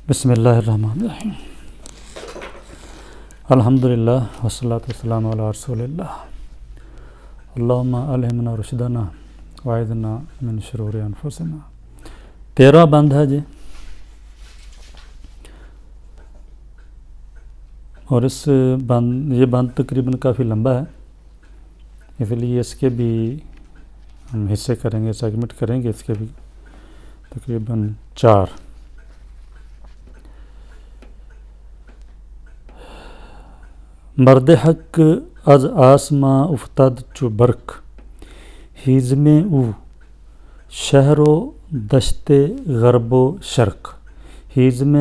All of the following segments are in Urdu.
بسم اللہ الرحمن الرحیم الحمدللہ والصلاۃ والسلام علی رسول اللہ اللہم الہمنا رشدنا واعذنا من شرور انفسنا 13واں بند ہے جی، اور یہ بند تقریباً کافی لمبا ہے، اس لیے اس کے بھی ہم حصے کریں گے، سیگمنٹ کریں گے، اس کے بھی تقریباً 4۔ مرد حق از آسماں افتاد چو برق، ہیزم او شہر و دشت غرب و شرق، ہیزم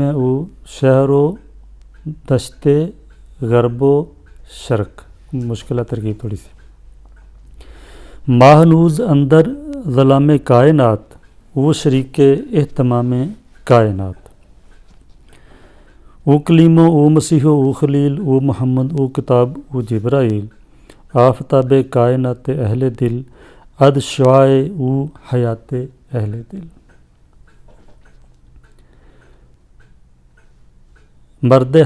او شہر و دشت غرب و شرق، مشکل ہے ترکیب تھوڑی سی۔ ماہنوز اندر ظلام کائنات، وہ شریک اہتمام کائنات، او کلیم او مسیح او خلیل او محمد او کتاب او جبرائیل، آفتاب کائنات اہل دل، اد شعائے او حیات اہل دل۔ مرد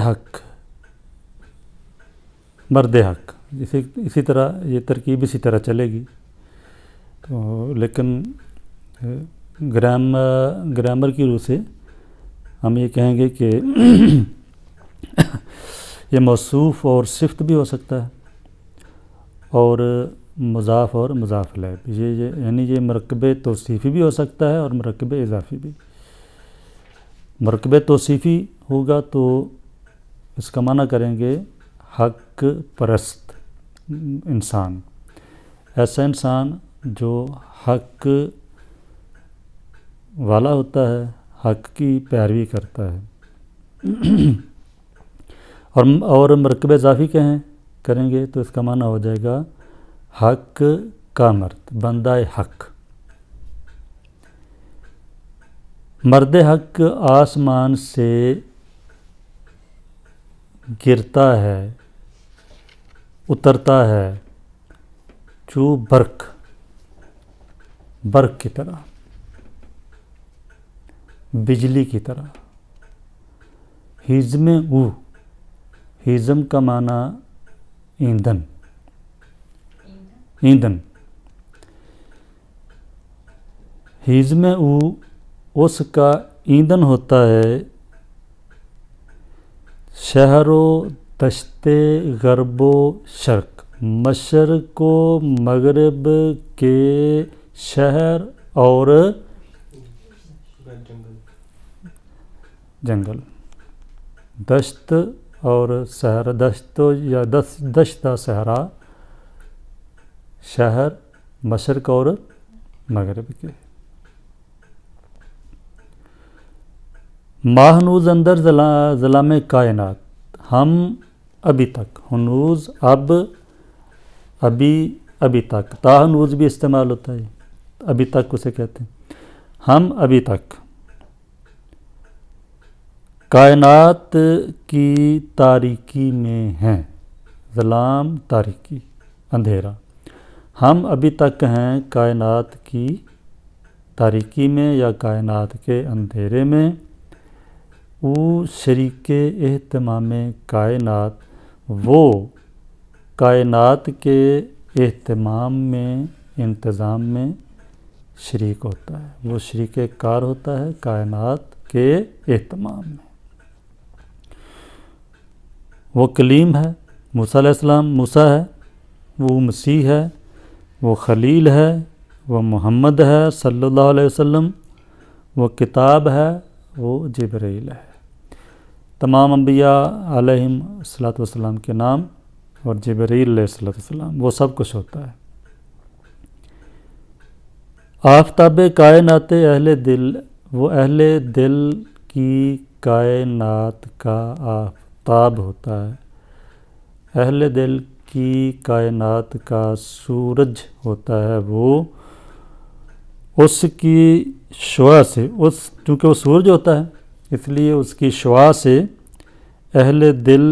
حق اسی طرح یہ ترکیب اسی طرح چلے گی، تو لیکن گرامر کی روح سے ہم یہ کہیں گے کہ یہ موصوف اور صفت بھی ہو سکتا ہے، اور مضاف اور مضاف الیہ، یعنی یہ مرکب توصیفی بھی ہو سکتا ہے اور مرکب اضافی بھی۔ مرکب توصیفی ہوگا تو اس کا معنی کریں گے حق پرست انسان، ایسا انسان جو حق والا ہوتا ہے، حق کی پیروی کرتا ہے۔ اور مرکب اضافی کریں گے تو اس کا معنی ہو جائے گا حق کا مرد، بندہ حق۔ مرد حق آسمان سے گرتا ہے، اترتا ہے، چو برق کی طرح، بجلی کی طرح۔ ہیزم او، ہیزم کا معنی ایندھن، ہیزم او اس کا ایندھن ہوتا ہے، شہر و دشت غرب و شرق، مشرق و مغرب کے شہر اور جنگل، دشت اور صحرا، دشت یا دشت صحرا، شہر مشرق اور مغرب کے۔ ماہنوز اندر ظلام کائنات، ہم ابھی تک، ہنوز ابھی تک، تاہنوز بھی استعمال ہوتا ہے، ابھی تک اسے کہتے ہیں، ہم ابھی تک کائنات کی تاریکی میں ہیں، ظلام تاریکی اندھیرا، ہم ابھی تک ہیں کائنات کی تاریکی میں یا کائنات کے اندھیرے میں۔ او شریک اہتمام کائنات، وہ کائنات کے اہتمام میں، انتظام میں شریک ہوتا ہے، وہ شریک کار ہوتا ہے کائنات کے اہتمام میں۔ وہ کلیم ہے، موسیٰ علیہ السلام موسیٰ ہے، وہ مسیح ہے، وہ خلیل ہے، وہ محمد ہے صلی اللہ علیہ وسلم، وہ کتاب ہے، وہ جبرائیل ہے۔ تمام انبیاء علیہم الصلاۃ والسلام کے نام، اور جبرائیل علیہ الصلاۃ والسلام، وہ سب کچھ ہوتا ہے۔ آفتاب کائنات اہل دل، وہ اہل دل کی کائنات کا آفتاب ہوتا ہے، اہل دل کی کائنات کا سورج ہوتا ہے، وہ اس کی شعاع سے، چونکہ وہ سورج ہوتا ہے اس لیے اس کی شعاع سے اہل دل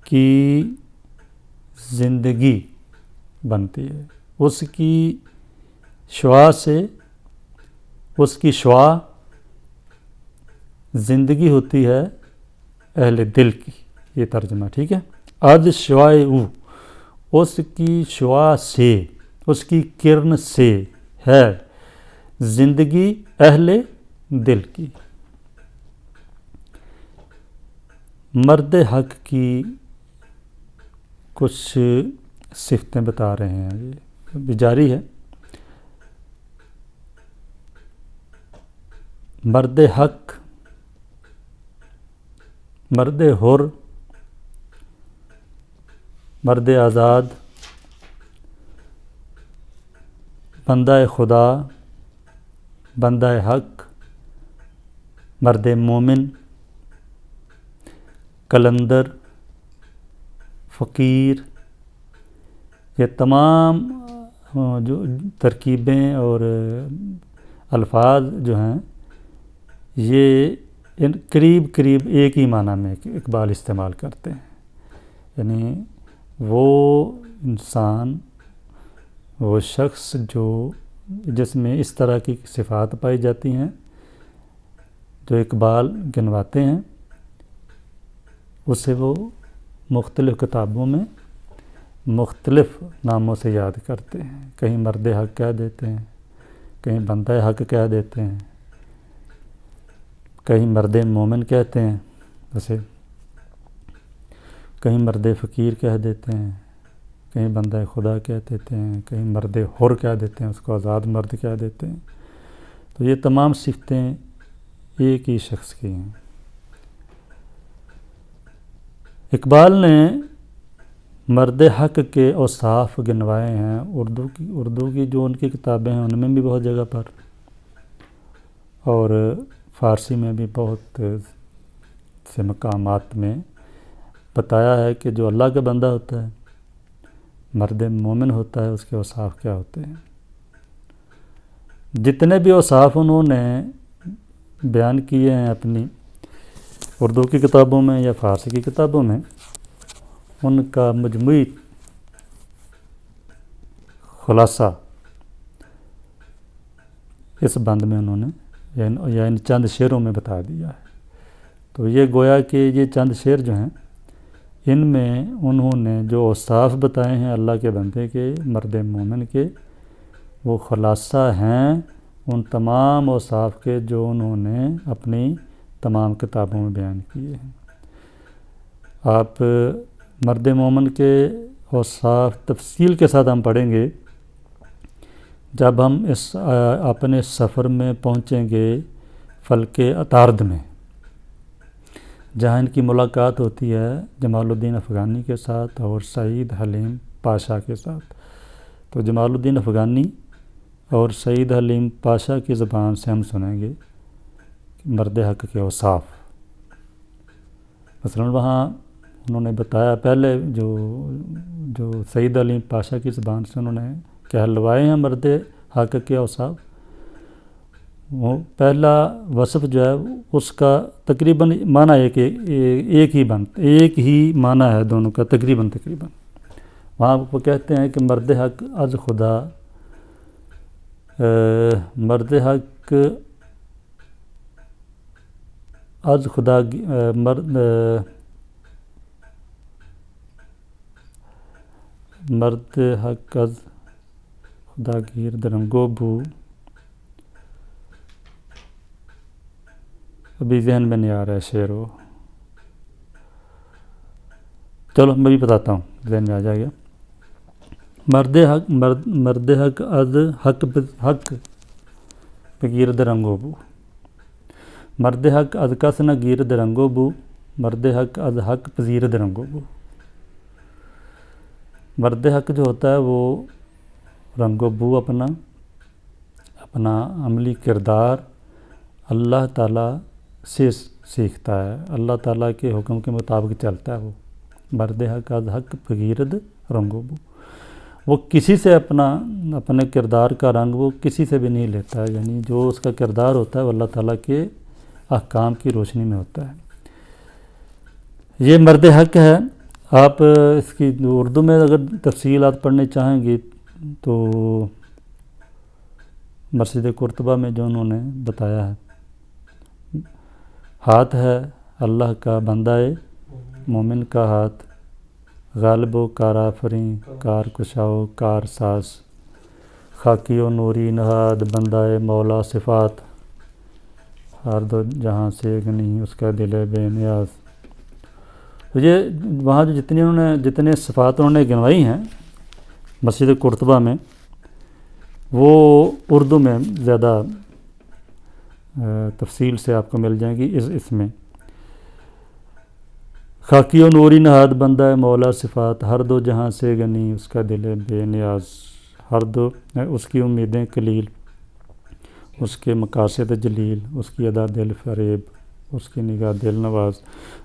کی زندگی بنتی ہے، اس کی شعاع سے اس کی شعاع زندگی ہوتی ہے اہل دل کی، یہ ترجمہ ٹھیک ہے۔ از شعاع او، اس کی شعاع سے، اس کی کرن سے ہے زندگی اہل دل کی۔ مرد حق کی کچھ صفتیں بتا رہے ہیں، یہ بھی جاری ہے۔ مرد حق، مرد حر، مرد آزاد، بندہ خدا، بندہ حق، مرد مومن، کلندر، فقیر، یہ تمام جو ترکیبیں اور الفاظ جو ہیں یہ قریب قریب ایک ہی معنی میں اقبال استعمال کرتے ہیں، یعنی وہ انسان، وہ شخص جو جس میں اس طرح کی صفات پائی جاتی ہیں جو اقبال گنواتے ہیں، اسے وہ مختلف کتابوں میں مختلف ناموں سے یاد کرتے ہیں، کہیں مرد حق کہہ دیتے ہیں، کہیں بندہ حق کہہ دیتے ہیں، کہیں مرد مومن کہتے ہیں، ویسے کہیں مرد فقیر کہہ دیتے ہیں، کہیں بندہ خدا کہہ دیتے ہیں، کہیں مرد حر کہہ دیتے ہیں، اس کو آزاد مرد کہہ دیتے ہیں۔ تو یہ تمام صفتیں ایک ہی شخص کی ہیں۔ اقبال نے مرد حق کے اوصاف گنوائے ہیں اردو کی جو ان کی کتابیں ہیں ان میں بھی بہت جگہ پر، اور فارسی میں بھی بہت سے مقامات میں بتایا ہے کہ جو اللہ کا بندہ ہوتا ہے، مرد مومن ہوتا ہے، اس کے اوصاف کیا ہوتے ہیں۔ جتنے بھی اوصاف انہوں نے بیان کیے ہیں اپنی اردو کی کتابوں میں یا فارسی کی کتابوں میں، ان کا مجموعی خلاصہ اس بند میں انہوں نے یا ان چند شعروں میں بتا دیا ہے۔ تو یہ گویا کہ یہ چند شعر جو ہیں ان میں انہوں نے جو اوصاف بتائے ہیں اللہ کے بندے کے، مرد مومن کے، وہ خلاصہ ہیں ان تمام اوصاف کے جو انہوں نے اپنی تمام کتابوں میں بیان کیے ہیں۔ آپ مرد مومن کے اوصاف تفصیل کے ساتھ ہم پڑھیں گے جب ہم اس اپنے سفر میں پہنچیں گے فلک عطارد میں، جہاں ان کی ملاقات ہوتی ہے جمال الدین افغانی کے ساتھ اور سعید حلیم پاشا کے ساتھ۔ تو جمال الدین افغانی اور سعید حلیم پاشا کی زبان سے ہم سنیں گے مرد حق کے اوصاف۔ مثلاً وہاں انہوں نے بتایا، پہلے جو سعید حلیم پاشا کی زبان سے انہوں نے کہلوائے ہیں مرد حق کے اوصاف، وہ پہلا وصف جو ہے اس کا تقریباً معنی ہے کہ ایک ہی معنی ہے دونوں کا تقریباً۔ وہاں وہ کہتے ہیں کہ مرد حق از خدا، مرد حق از خدا، مرد حق از خدا گیر درنگو بو، ابھی ذہن میں نہیں آ رہا ہے شعر وہ، چلو میں بھی بتاتا ہوں، ذہن میں آ جائے گا۔ مرد حق از حق گیر درنگو بو، مرد حق از کس نہ گیر درنگو بو، مرد حق از حق پذیر درنگو بو۔ مرد حق جو ہوتا ہے وہ رنگ و بو اپنا عملی کردار اللہ تعالیٰ سے سیکھتا ہے، اللہ تعالیٰ کے حکم کے مطابق چلتا ہے۔ وہ مرد حق از حق فقیرد رنگ و بو، وہ کسی سے اپنے کردار کا رنگ وہ کسی سے بھی نہیں لیتا ہے، یعنی جو اس کا کردار ہوتا ہے وہ اللہ تعالیٰ کے احکام کی روشنی میں ہوتا ہے۔ یہ مرد حق ہے۔ آپ اس کی اردو میں اگر تفصیلات پڑھنے چاہیں گے تو مسجد قرطبہ میں جو انہوں نے بتایا ہے، ہاتھ ہے اللہ کا بندہ مومن کا ہاتھ، غالب و کار آفریں، کار کشاؤ کار ساز، خاکی و نوری نہاد بندہ مولا صفات، ہر دو جہاں سے غنی اس کا دل بے نیاز۔ تو یہ وہاں جو جتنے صفات انہوں نے گنوائی ہیں مسجد قرطبہ میں، وہ اردو میں زیادہ تفصیل سے آپ کو مل جائیں گی اس میں۔ خاکی و نوری نہاد بندہ مولا صفات، ہر دو جہاں سے غنی اس کا دل بے نیاز، ہر دو اس کی امیدیں کلیل، اس کے مقاصد جلیل، اس کی ادا دل فریب، اس کی نگاہ دل نواز،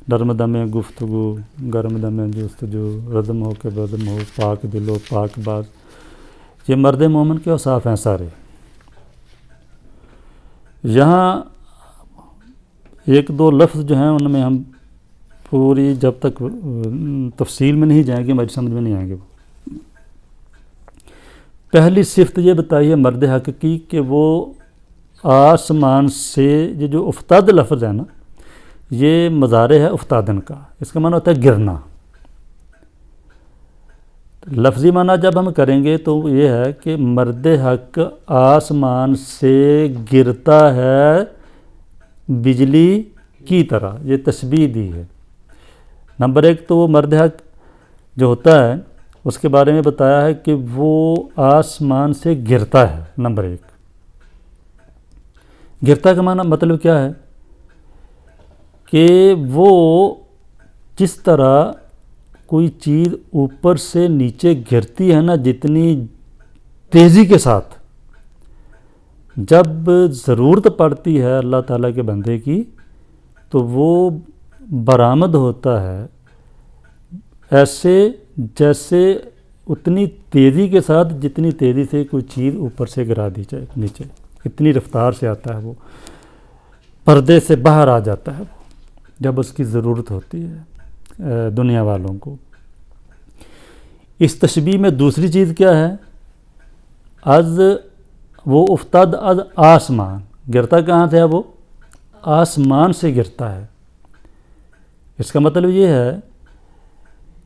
نرم دم گفتگو گرم دم جستجو، ردم ہو کہ بدم ہو پاک دل و پاک باز۔ یہ مرد مومن کے اوصاف ہیں سارے۔ یہاں ایک دو لفظ جو ہیں ان میں ہم پوری جب تک تفصیل میں نہیں جائیں گے ہماری سمجھ میں نہیں آئیں گے۔ پہلی صفت یہ بتائی ہے مرد حق کی کہ وہ آسمان سے، یہ جو افتاد لفظ ہے نا، یہ مضارع ہے افتادن کا، اس کا معنی ہوتا ہے گرنا۔ لفظی معنی جب ہم کریں گے تو یہ ہے کہ مرد حق آسمان سے گرتا ہے بجلی کی طرح، یہ تشبیہ دی ہے۔ نمبر ایک تو وہ مرد حق جو ہوتا ہے اس کے بارے میں بتایا ہے کہ وہ آسمان سے گرتا ہے۔ نمبر ایک، گرتا کا معنی مطلب کیا ہے کہ وہ جس طرح کوئی چیز اوپر سے نیچے گرتی ہے نا، جتنی تیزی کے ساتھ، جب ضرورت پڑتی ہے اللہ تعالیٰ کے بندے کی تو وہ برآمد ہوتا ہے ایسے جیسے اتنی تیزی کے ساتھ جتنی تیزی سے کوئی چیز اوپر سے گرا دی جائے نیچے، اتنی رفتار سے آتا ہے وہ، پردے سے باہر آ جاتا ہے وہ جب اس کی ضرورت ہوتی ہے دنیا والوں کو۔ اس تشبیہ میں دوسری چیز کیا ہے؟ از وہ افتاد از آسمان، گرتا کہاں سے ہے؟ وہ آسمان سے گرتا ہے۔ اس کا مطلب یہ ہے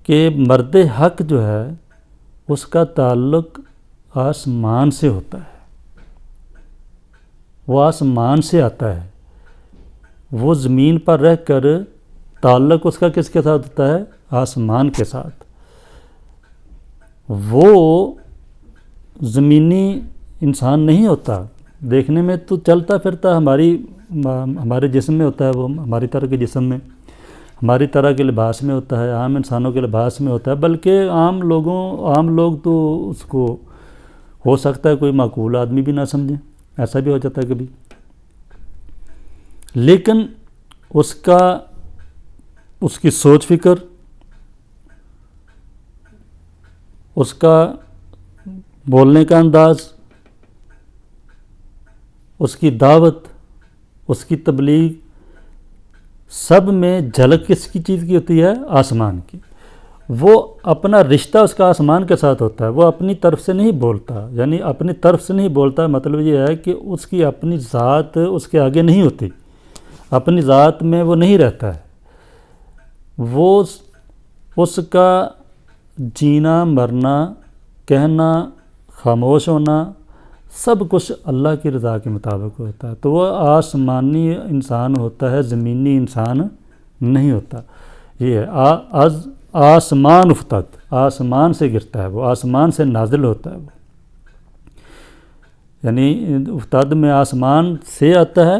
کہ مرد حق جو ہے اس کا تعلق آسمان سے ہوتا ہے، وہ آسمان سے آتا ہے، وہ زمین پر رہ کر تعلق اس کا کس کے ساتھ ہوتا ہے؟ آسمان کے ساتھ۔ وہ زمینی انسان نہیں ہوتا، دیکھنے میں تو چلتا پھرتا ہمارے جسم میں ہوتا ہے، وہ ہماری طرح کے جسم میں، ہماری طرح کے لباس میں ہوتا ہے، عام انسانوں کے لباس میں ہوتا ہے، بلکہ عام لوگ تو اس کو ہو سکتا ہے کوئی معقول آدمی بھی نہ سمجھیں، ایسا بھی ہو جاتا ہے کبھی، لیکن اس کی سوچ فکر، اس کا بولنے کا انداز، اس کی دعوت، اس کی تبلیغ، سب میں جھلک کس کی چیز کی ہوتی ہے؟ آسمان کی۔ وہ اپنا رشتہ اس کا آسمان کے ساتھ ہوتا ہے، وہ اپنی طرف سے نہیں بولتا، یعنی اپنی طرف سے نہیں بولتا، مطلب یہ ہے کہ اس کی اپنی ذات اس کے آگے نہیں ہوتی، اپنی ذات میں وہ نہیں رہتا ہے، وہ اس کا جینا مرنا، کہنا، خاموش ہونا، سب کچھ اللہ کی رضا کے مطابق ہوتا ہے، تو وہ آسمانی انسان ہوتا ہے، زمینی انسان نہیں ہوتا۔ یہ ہے از آسمان افتاد، آسمان سے گرتا ہے وہ، آسمان سے نازل ہوتا ہے وہ، یعنی افتاد میں آسمان سے آتا ہے۔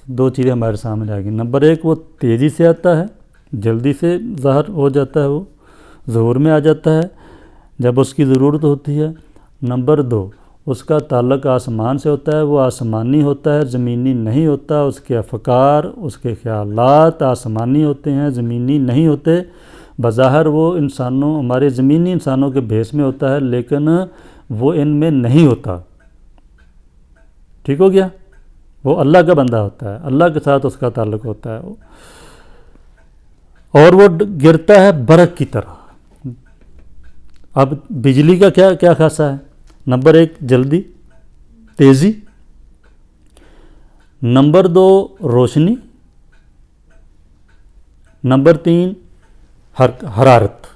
دو چیزیں ہمارے سامنے آ گئی، نمبر ایک وہ تیزی سے آتا ہے، جلدی سے ظاہر ہو جاتا ہے، وہ ظہور میں آ جاتا ہے جب اس کی ضرورت ہوتی ہے۔ نمبر دو، اس کا تعلق آسمان سے ہوتا ہے، وہ آسمانی ہوتا ہے، زمینی نہیں ہوتا، اس کے افکار، اس کے خیالات آسمانی ہوتے ہیں، زمینی نہیں ہوتے۔ بظاہر وہ ہمارے زمینی انسانوں کے بھیس میں ہوتا ہے، لیکن وہ ان میں نہیں ہوتا۔ ٹھیک ہو گیا؟ وہ اللہ کا بندہ ہوتا ہے، اللہ کے ساتھ اس کا تعلق ہوتا ہے، اور وہ گرتا ہے برق کی طرح۔ اب بجلی کا کیا خاصہ ہے؟ نمبر ایک جلدی، تیزی، نمبر 2 روشنی، نمبر 3 حرارت.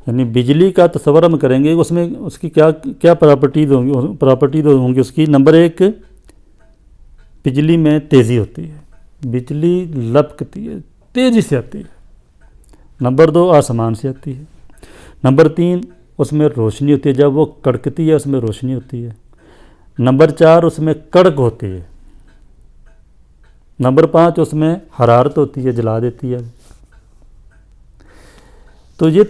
یعنی بجلی کا تصور ہم کریں گے اس میں اس کی کیا پراپرٹیز ہوں گی اس کی. نمبر 1 بجلی میں تیزی ہوتی ہے، بجلی لپکتی ہے، تیزی سے آتی ہے. نمبر 2 آسمان سے آتی ہے. نمبر 3 اس میں روشنی ہوتی ہے، جب وہ کڑکتی ہے اس میں روشنی ہوتی ہے. نمبر 4 اس میں کڑک ہوتی ہے. نمبر 5 اس میں حرارت ہوتی ہے، جلا دیتی ہے. تو یہ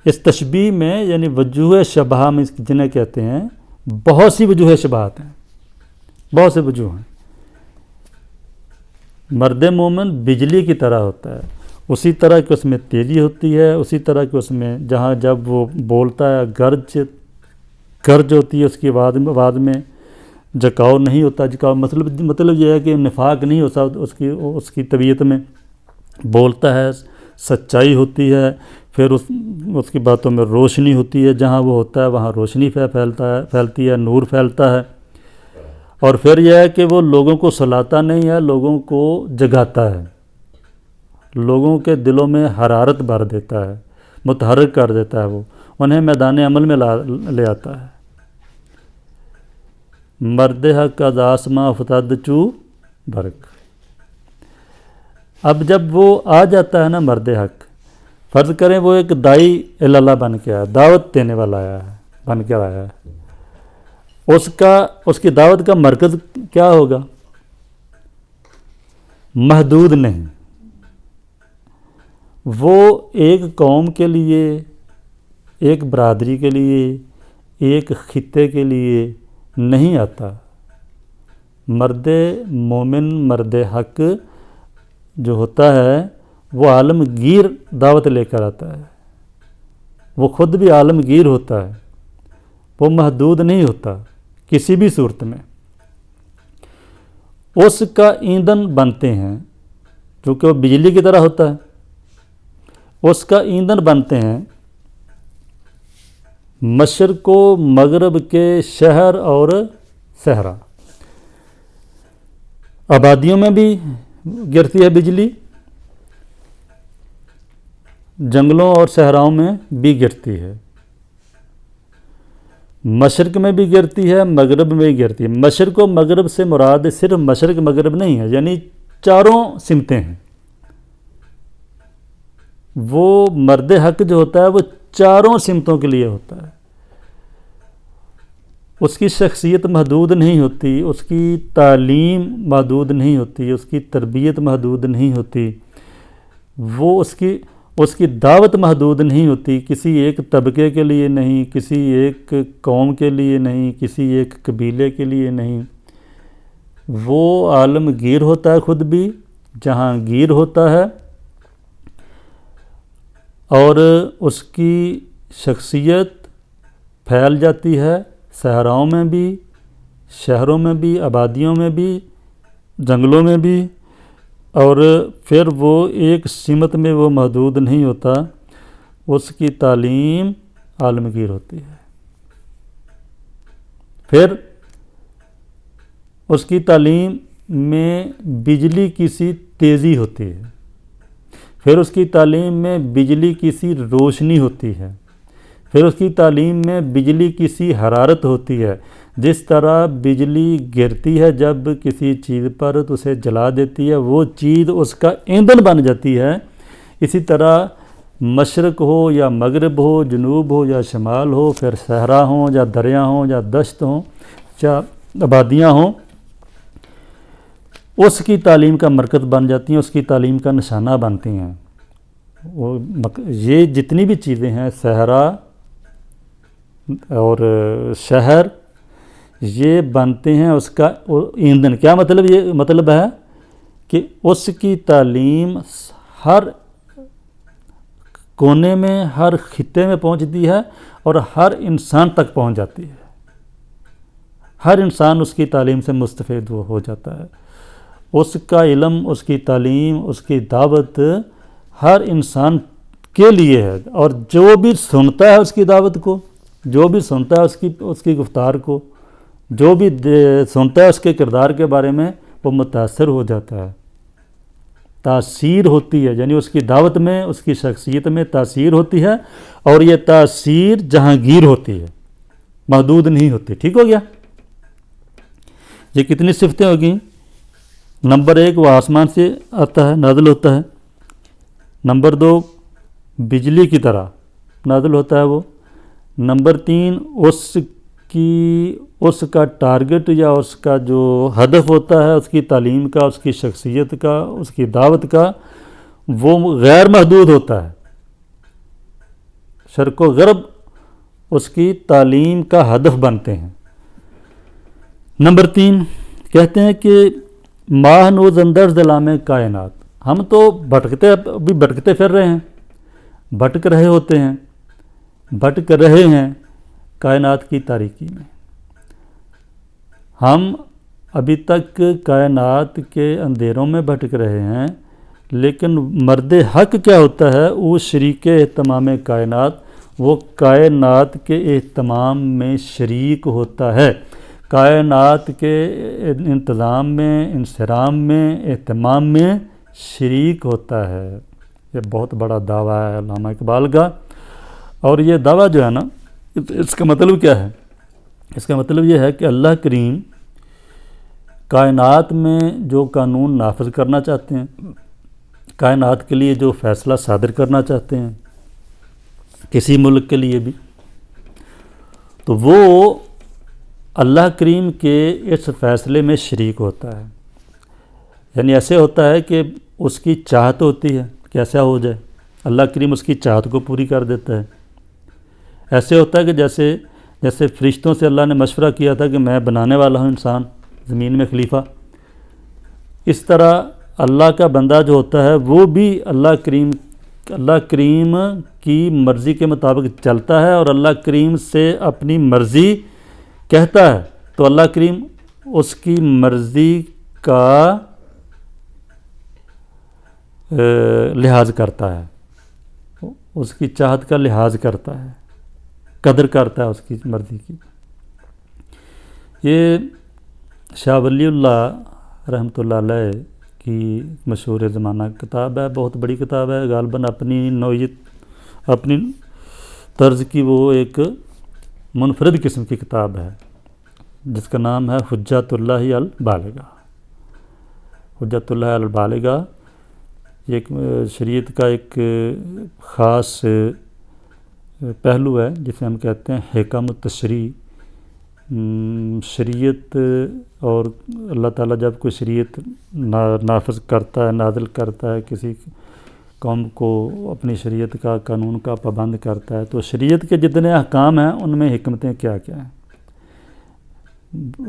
اس تشبیہ میں یعنی وجوہ شبہ میں جنہیں کہتے ہیں، بہت سی وجوہ شبہات ہیں، بہت سے وجوہ ہیں. مرد مومن بجلی کی طرح ہوتا ہے، اسی طرح کہ اس میں تیزی ہوتی ہے، اسی طرح کہ اس میں جہاں جب وہ بولتا ہے گرج ہوتی ہے، اس کی آواز میں جھکاؤ نہیں ہوتا. جھکاؤ مطلب یہ ہے کہ نفاق نہیں ہوتا اس کی طبیعت میں. بولتا ہے، سچائی ہوتی ہے، پھر اس کی باتوں میں روشنی ہوتی ہے، جہاں وہ ہوتا ہے وہاں روشنی پھیلتی ہے، نور پھیلتا ہے. اور پھر یہ ہے کہ وہ لوگوں کو سلاتا نہیں ہے، لوگوں کو جگاتا ہے، لوگوں کے دلوں میں حرارت بھر دیتا ہے، متحرک کر دیتا ہے، وہ انہیں میدان عمل میں لے آتا ہے. مرد حق از آسماں فتد چو برق. اب جب وہ آ جاتا ہے نا مرد حق، فرض کریں وہ ایک داعی اللہ بن کے آیا، دعوت دینے والا آیا ہے، بن کے آیا ہے. اس کی دعوت کا مرکز کیا ہوگا؟ محدود نہیں. وہ ایک قوم کے لیے، ایک برادری کے لیے، ایک خطے کے لیے نہیں آتا. مرد مومن، مرد حق جو ہوتا ہے وہ عالمگیر دعوت لے کر آتا ہے. وہ خود بھی عالمگیر ہوتا ہے، وہ محدود نہیں ہوتا کسی بھی صورت میں. اس کا ایندھن بنتے ہیں، چونکہ وہ بجلی کی طرح ہوتا ہے، اس کا ایندھن بنتے ہیں مشرق و مغرب کے شہر اور صحرا. آبادیوں میں بھی گرتی ہے بجلی، جنگلوں اور صحراؤں میں بھی گرتی ہے. مشرق میں بھی گرتی ہے، مغرب میں بھی گرتی ہے. مشرق و مغرب سے مراد صرف مشرق مغرب نہیں ہے، یعنی چاروں سمتیں ہیں. وہ مرد حق جو ہوتا ہے وہ چاروں سمتوں کے لیے ہوتا ہے. اس کی شخصیت محدود نہیں ہوتی، اس کی تعلیم محدود نہیں ہوتی، اس کی تربیت محدود نہیں ہوتی، وہ اس کی دعوت محدود نہیں ہوتی، کسی ایک طبقے کے لیے نہیں، کسی ایک قوم کے لیے نہیں، کسی ایک قبیلے کے لیے نہیں. وہ عالمگیر ہوتا ہے، خود بھی جہانگیر ہوتا ہے، اور اس کی شخصیت پھیل جاتی ہے صحراؤں میں بھی، شہروں میں بھی، آبادیوں میں بھی، جنگلوں میں بھی. اور پھر وہ ایک سمت میں وہ محدود نہیں ہوتا، اس کی تعلیم عالمگیر ہوتی ہے. پھر اس کی تعلیم میں بجلی کی سی تیزی ہوتی ہے، پھر اس کی تعلیم میں بجلی کی سی روشنی ہوتی ہے، پھر اس کی تعلیم میں بجلی کی سی حرارت ہوتی ہے. جس طرح بجلی گرتی ہے جب کسی چیز پر تو اسے جلا دیتی ہے، وہ چیز اس کا ایندھن بن جاتی ہے. اسی طرح مشرق ہو یا مغرب ہو، جنوب ہو یا شمال ہو، پھر صحرا ہوں یا دریا ہوں یا دشت ہوں یا آبادیاں ہوں، اس کی تعلیم کا مرکز بن جاتی ہیں، اس کی تعلیم کا نشانہ بنتی ہیں. یہ جتنی بھی چیزیں ہیں، صحرا اور شہر، یہ بنتے ہیں اس کا ایندھن. کیا مطلب؟ یہ مطلب ہے کہ اس کی تعلیم ہر کونے میں، ہر خطے میں پہنچتی ہے اور ہر انسان تک پہنچ جاتی ہے. ہر انسان اس کی تعلیم سے مستفید ہو جاتا ہے. اس کا علم، اس کی تعلیم، اس کی دعوت ہر انسان کے لیے ہے. اور جو بھی سنتا ہے اس کی دعوت کو، جو بھی سنتا ہے اس کی گفتار کو، جو بھی سنتا ہے اس کے کردار کے بارے میں وہ متاثر ہو جاتا ہے، تاثیر ہوتی ہے، یعنی اس کی دعوت میں، اس کی شخصیت میں تاثیر ہوتی ہے، اور یہ تاثیر جہانگیر ہوتی ہے، محدود نہیں ہوتی۔ ٹھیک ہو گیا؟ یہ کتنی صفتیں ہوگی؟ نمبر 1 وہ آسمان سے آتا ہے، نازل ہوتا ہے۔ نمبر 2 بجلی کی طرح نازل ہوتا ہے وہ۔ نمبر 3 اس کا ٹارگٹ یا اس کا جو ہدف ہوتا ہے، اس کی تعلیم کا، اس کی شخصیت کا، اس کی دعوت کا، وہ غیر محدود ہوتا ہے۔ شرق و غرب اس کی تعلیم کا ہدف بنتے ہیں۔ نمبر 3 کہتے ہیں کہ ماہ نوز اندر ظلام کائنات، ہم تو ابھی بھٹکتے پھر رہے ہیں، بھٹک رہے ہوتے ہیں، بھٹک رہے ہیں کائنات کی تاریکی میں۔ ہم ابھی تک کائنات کے اندھیروں میں بھٹک رہے ہیں، لیکن مرد حق کیا ہوتا ہے؟ وہ شریک اہتمام کائنات، وہ کائنات کے اہتمام میں شریک ہوتا ہے، کائنات کے انتظام میں، انصرام میں، اہتمام میں شریک ہوتا ہے۔ یہ بہت بڑا دعویٰ ہے علامہ اقبال کا، اور یہ دعویٰ جو ہے نا، اس کا مطلب کیا ہے؟ اس کا مطلب یہ ہے کہ اللہ کریم کائنات میں جو قانون نافذ کرنا چاہتے ہیں، کائنات کے لیے جو فیصلہ صادر کرنا چاہتے ہیں، کسی ملک کے لیے بھی، تو وہ اللہ کریم کے اس فیصلے میں شریک ہوتا ہے۔ یعنی ایسے ہوتا ہے کہ اس کی چاہت ہوتی ہے کہ ایسا ہو جائے، اللہ کریم اس کی چاہت کو پوری کر دیتا ہے۔ ایسے ہوتا ہے کہ جیسے فرشتوں سے اللہ نے مشورہ کیا تھا کہ میں بنانے والا ہوں انسان زمین میں خلیفہ، اس طرح اللہ کا بندہ جو ہوتا ہے وہ بھی اللہ کریم کی مرضی کے مطابق چلتا ہے، اور اللہ کریم سے اپنی مرضی کہتا ہے، تو اللہ کریم اس کی مرضی کا لحاظ کرتا ہے، اس کی چاہت کا لحاظ کرتا ہے، قدر کرتا ہے اس کی مرضی کی۔ یہ شاہ ولی اللہ رحمۃ اللہ علیہ کی مشہور زمانہ کتاب ہے، بہت بڑی کتاب ہے، غالباً اپنی نوعیت، اپنی طرز کی وہ ایک منفرد قسم کی کتاب ہے، جس کا نام ہے حجت اللہ البالغہ۔ حجت اللہ البالغہ یہ ایک شریعت کا ایک خاص پہلو ہے، جسے ہم کہتے ہیں حکم التشریع۔ شریعت، اور اللہ تعالیٰ جب کوئی شریعت نافذ کرتا ہے، نازل کرتا ہے، کسی قوم کو اپنی شریعت کا، قانون کا پابند کرتا ہے، تو شریعت کے جتنے احکام ہیں ان میں حکمتیں کیا کیا ہیں۔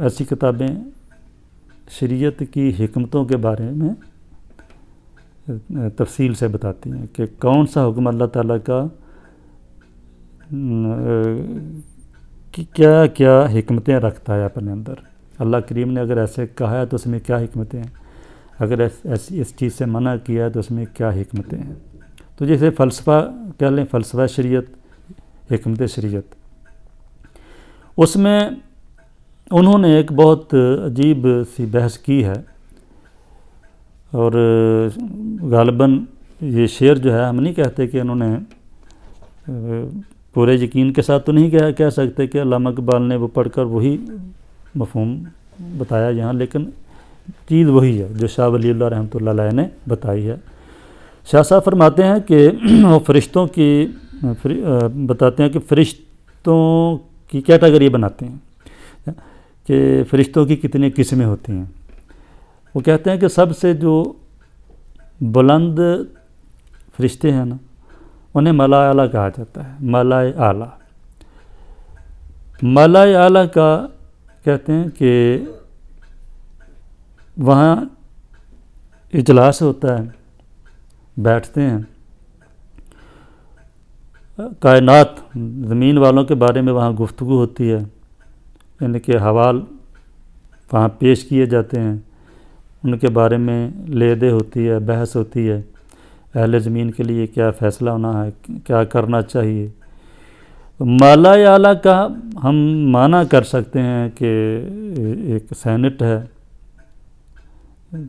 ایسی کتابیں شریعت کی حکمتوں کے بارے میں تفصیل سے بتاتی ہیں کہ کون سا حکم اللہ تعالیٰ کا کیا کیا حکمتیں رکھتا ہے اپنے اندر۔ اللہ کریم نے اگر ایسے کہا ہے تو اس میں کیا حکمتیں ہیں، اگر اس چیز سے منع کیا ہے تو اس میں کیا حکمتیں ہیں۔ تو جیسے فلسفہ کہہ لیں، فلسفہ شریعت، حکمت شریعت، اس میں انہوں نے ایک بہت عجیب سی بحث کی ہے، اور غالباً یہ شعر جو ہے، ہم نہیں کہتے کہ انہوں نے پورے یقین کے ساتھ تو نہیں کہہ سکتے کہ علامہ اقبال نے وہ پڑھ کر وہی مفہوم بتایا یہاں، لیکن چیز وہی ہے جو شاہ ولی اللہ رحمۃ اللہ علیہ نے بتائی ہے۔ شاہ صاحب فرماتے ہیں کہ وہ فرشتوں کی بتاتے ہیں کہ فرشتوں کی کیٹیگری بناتے ہیں کہ فرشتوں کی کتنی قسمیں ہوتی ہیں۔ وہ کہتے ہیں کہ سب سے جو بلند فرشتے ہیں نا، انہیں ملائے اعلیٰ کہا جاتا ہے، ملائے اعلیٰ۔ ملائے اعلیٰ کا کہتے ہیں کہ وہاں اجلاس ہوتا ہے، بیٹھتے ہیں، کائنات، زمین والوں کے بارے میں وہاں گفتگو ہوتی ہے، یعنی کہ حوال وہاں پیش کیے جاتے ہیں، ان کے بارے میں لے دے ہوتی ہے، بحث ہوتی ہے، اہل زمین کے لیے کیا فیصلہ ہونا ہے، کیا کرنا چاہیے۔ مالا اعلیٰ کا ہم معنی کر سکتے ہیں کہ ایک سینٹ ہے،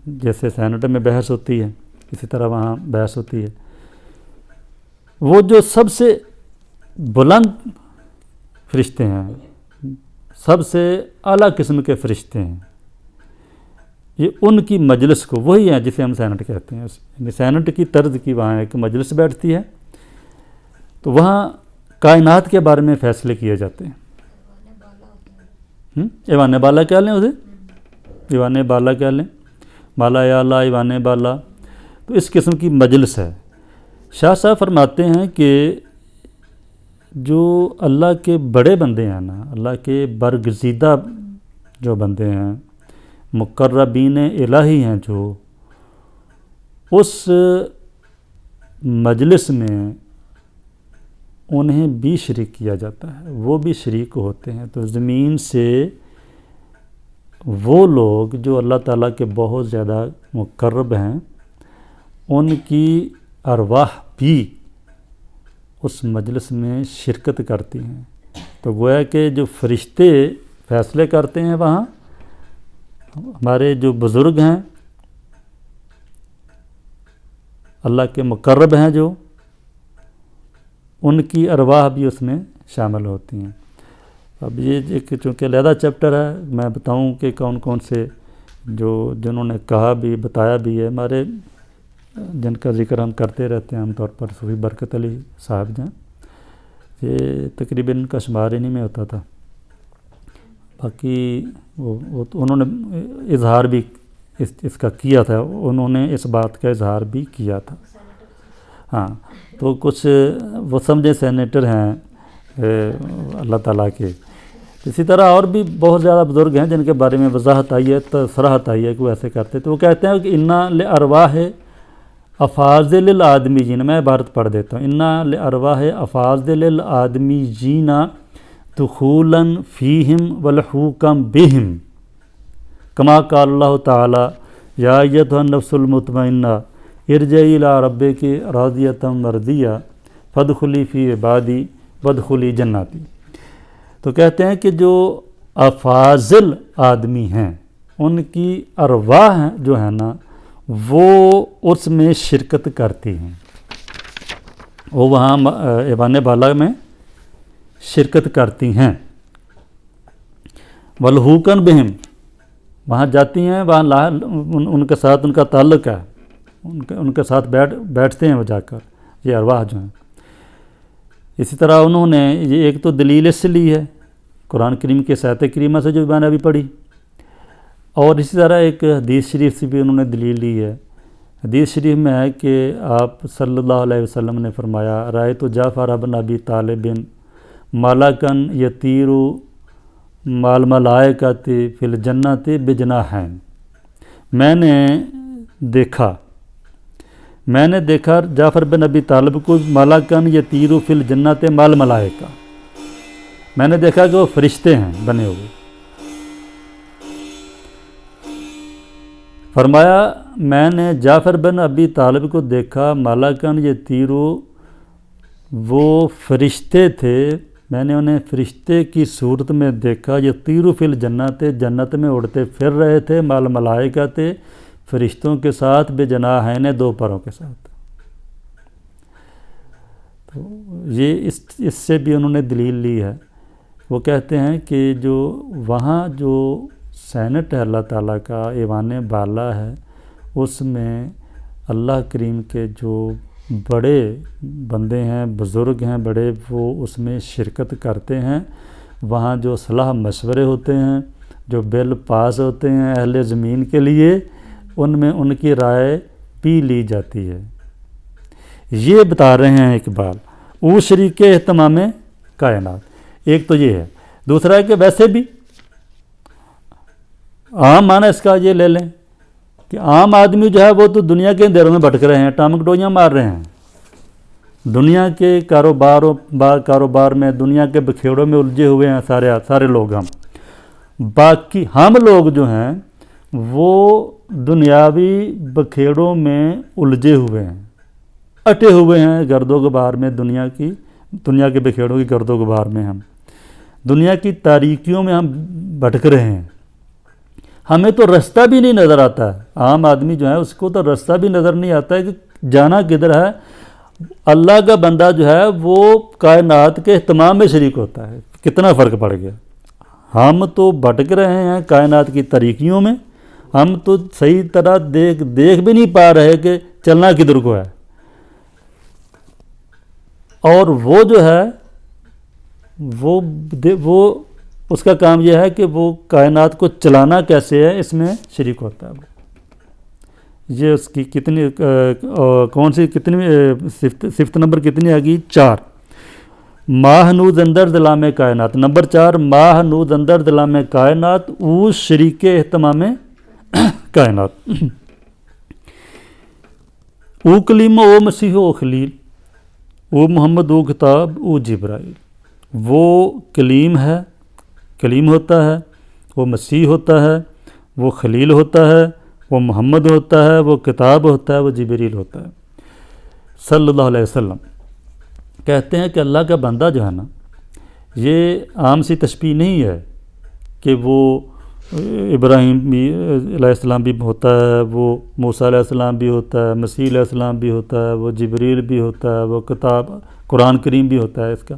جیسے سینٹ میں بحث ہوتی ہے اسی طرح وہاں بحث ہوتی ہے، وہ جو سب سے بلند فرشتے ہیں، سب سے اعلیٰ قسم کے فرشتے ہیں، یہ ان کی مجلس کو وہی ہیں جسے ہم سینٹ کہتے ہیں. یعنی سینٹ کی طرز کی وہاں ایک مجلس بیٹھتی ہے، تو وہاں کائنات کے بارے میں فیصلے کیے جاتے ہیں. ایوان بالا کہہ لیں اسے، ایوان بالا کہہ لیں، مالا اعلیٰ ایوان بالا، تو اس قسم کی مجلس ہے. شاہ صاحب فرماتے ہیں کہ جو اللہ کے بڑے بندے ہیں نا، اللہ کے برگزیدہ جو بندے ہیں، مقربین الہی ہیں، جو اس مجلس میں انہیں بھی شریک کیا جاتا ہے، وہ بھی شریک ہوتے ہیں. تو زمین سے وہ لوگ جو اللہ تعالیٰ کے بہت زیادہ مقرب ہیں، ان کی ارواح بھی اس مجلس میں شرکت کرتی ہیں. تو گویا کہ جو فرشتے فیصلے کرتے ہیں وہاں، ہمارے جو بزرگ ہیں، اللہ کے مقرب ہیں جو، ان کی ارواح بھی اس میں شامل ہوتی ہیں. اب یہ ایک چونکہ علیحدہ چیپٹر ہے، میں بتاؤں کہ کون کون سے جنہوں نے کہا بھی بتایا بھی ہے. ہمارے جن کا ذکر ہم کرتے رہتے ہیں عام طور پر، صوفی برکت علی صاحب جان، یہ تقریباً ان کا شمار ہی نہیں میں ہوتا تھا. باقی وہ تو انہوں نے اظہار بھی اس کا کیا تھا، انہوں نے اس بات کا اظہار بھی کیا تھا. ہاں، تو کچھ وہ سمجھے سینیٹر ہیں اللہ تعالیٰ کے. اسی طرح اور بھی بہت زیادہ بزرگ ہیں جن کے بارے میں وضاحت آئی ہے، صراحت آئی ہے کہ وہ ایسے کرتے. تو وہ کہتے ہیں کہ انا لارواح افاضل الآدمیین، میں عبارت پڑھ دیتا ہوں، انا لارواح افاضل الآدمیین دخولا فیہم ولحوقا بہم، کما قال اللہ تعالی یا ایتھا النفس المطمئنہ ارجعی الی ربک راضیۃ مرضیہ فادخلی فی عبادی وادخلی جناتی. تو کہتے ہیں کہ جو افاضل آدمی ہیں، ان کی ارواح جو ہے نا، وہ اس میں شرکت کرتی ہیں، وہ وہاں ایوان بالا میں شرکت کرتی ہیں. ولحوقاً بہم، وہاں جاتی ہیں، وہاں ان کے ساتھ ان کا تعلق ہے، ان کے ساتھ بیٹھتے ہیں وہ جا کر، یہ ارواح جو ہیں. اسی طرح انہوں نے یہ ایک تو دلیل اس سے لی ہے قرآن کریم کے آیت کریمہ سے جو میں نے ابھی پڑھی، اور اسی طرح ایک حدیث شریف سے بھی انہوں نے دلیل لی ہے. حدیث شریف میں ہے کہ آپ صلی اللہ علیہ وسلم نے فرمایا رأیت جعفر بن ابی طالب ملکن یطیر مع الملائکۃ فی الجنۃ بجناحین، میں نے دیکھا جعفر بن ابی طالب کو ملکن یطیر فی الجنۃ مع الملائکہ، میں نے دیکھا کہ وہ فرشتے ہیں بنے ہوئے. فرمایا میں نے جعفر بن ابی طالب کو دیکھا ملکن یطیر، وہ فرشتے تھے، میں نے انہیں فرشتے کی صورت میں دیکھا، یطیر فی الجنۃ، جنت میں اڑتے پھر رہے تھے، مع الملائکۃ، فرشتوں کے ساتھ، بجناحین، دو پروں کے ساتھ. تو یہ اس سے بھی انہوں نے دلیل لی ہے. وہ کہتے ہیں کہ جو وہاں جو سینٹ ہے اللہ تعالیٰ کا، ایوان بالا ہے، اس میں اللہ کریم کے جو بڑے بندے ہیں، بزرگ ہیں بڑے، وہ اس میں شرکت کرتے ہیں. وہاں جو صلاح مشورے ہوتے ہیں، جو بل پاس ہوتے ہیں اہل زمین کے لیے، ان میں ان کی رائے بھی لی جاتی ہے. یہ بتا رہے ہیں اقبال او شریک اہتمام کائنات. ایک تو یہ ہے. دوسرا ہے کہ ویسے بھی عام معنی اس کا یہ لے لیں کہ عام آدمی جو ہے وہ تو دنیا کے اندھیروں میں بھٹک رہے ہیں، ٹامک ڈوئیاں مار رہے ہیں، دنیا کے کاروبار میں، دنیا کے بکھیڑوں میں الجھے ہوئے ہیں سارے لوگ. باقی ہم لوگ جو ہیں وہ دنیاوی بکھیڑوں میں الجھے ہوئے ہیں، اٹے ہوئے ہیں گرد و غبار میں، دنیا کی دنیا کے بکھیڑوں کی گرد و غبار میں ہم دنیا کی تاریکیوں میں ہم بھٹک رہے ہیں. ہمیں تو رستہ بھی نہیں نظر آتا ہے. عام آدمی جو ہے اس کو تو رستہ بھی نظر نہیں آتا ہے کہ جانا کدھر ہے. اللہ کا بندہ جو ہے وہ کائنات کے اہتمام میں شریک ہوتا ہے. کتنا فرق پڑ گیا. ہم تو بھٹک رہے ہیں کائنات کی تاریکیوں میں. ہم تو صحیح طرح دیکھ بھی نہیں پا رہے کہ چلنا کدھر کو ہے. اور وہ جو ہے وہ اس کا کام یہ ہے کہ وہ کائنات کو چلانا کیسے ہے اس میں شریک ہوتا ہے. یہ اس کی کتنی کون سی کتنی صفت نمبر کتنی آ گئی؟ 4. ماہنوز اندر دلام کائنات. نمبر 4 ماہنوز اندر دلام کائنات او شریک اہتمام کائنات. او کلیم او مسیح او خلیل او محمد او کتاب او جبرائیل. وہ کلیم ہے، کلیم ہوتا ہے، وہ مسیح ہوتا ہے، وہ خلیل ہوتا ہے، وہ محمد ہوتا ہے، وہ کتاب ہوتا ہے، وہ جبریل ہوتا ہے صلی اللہ علیہ وسلم. کہتے ہیں کہ اللہ کا بندہ جو ہے نا یہ عام سی تشبیہ نہیں ہے کہ وہ ابراہیم بھی علیہ السلام بھی ہوتا ہے، وہ موسیٰ علیہ السلام بھی ہوتا ہے، مسیح علیہ السلام بھی ہوتا ہے، وہ جبریل بھی ہوتا ہے، وہ کتاب قرآن کریم بھی ہوتا ہے. اس کا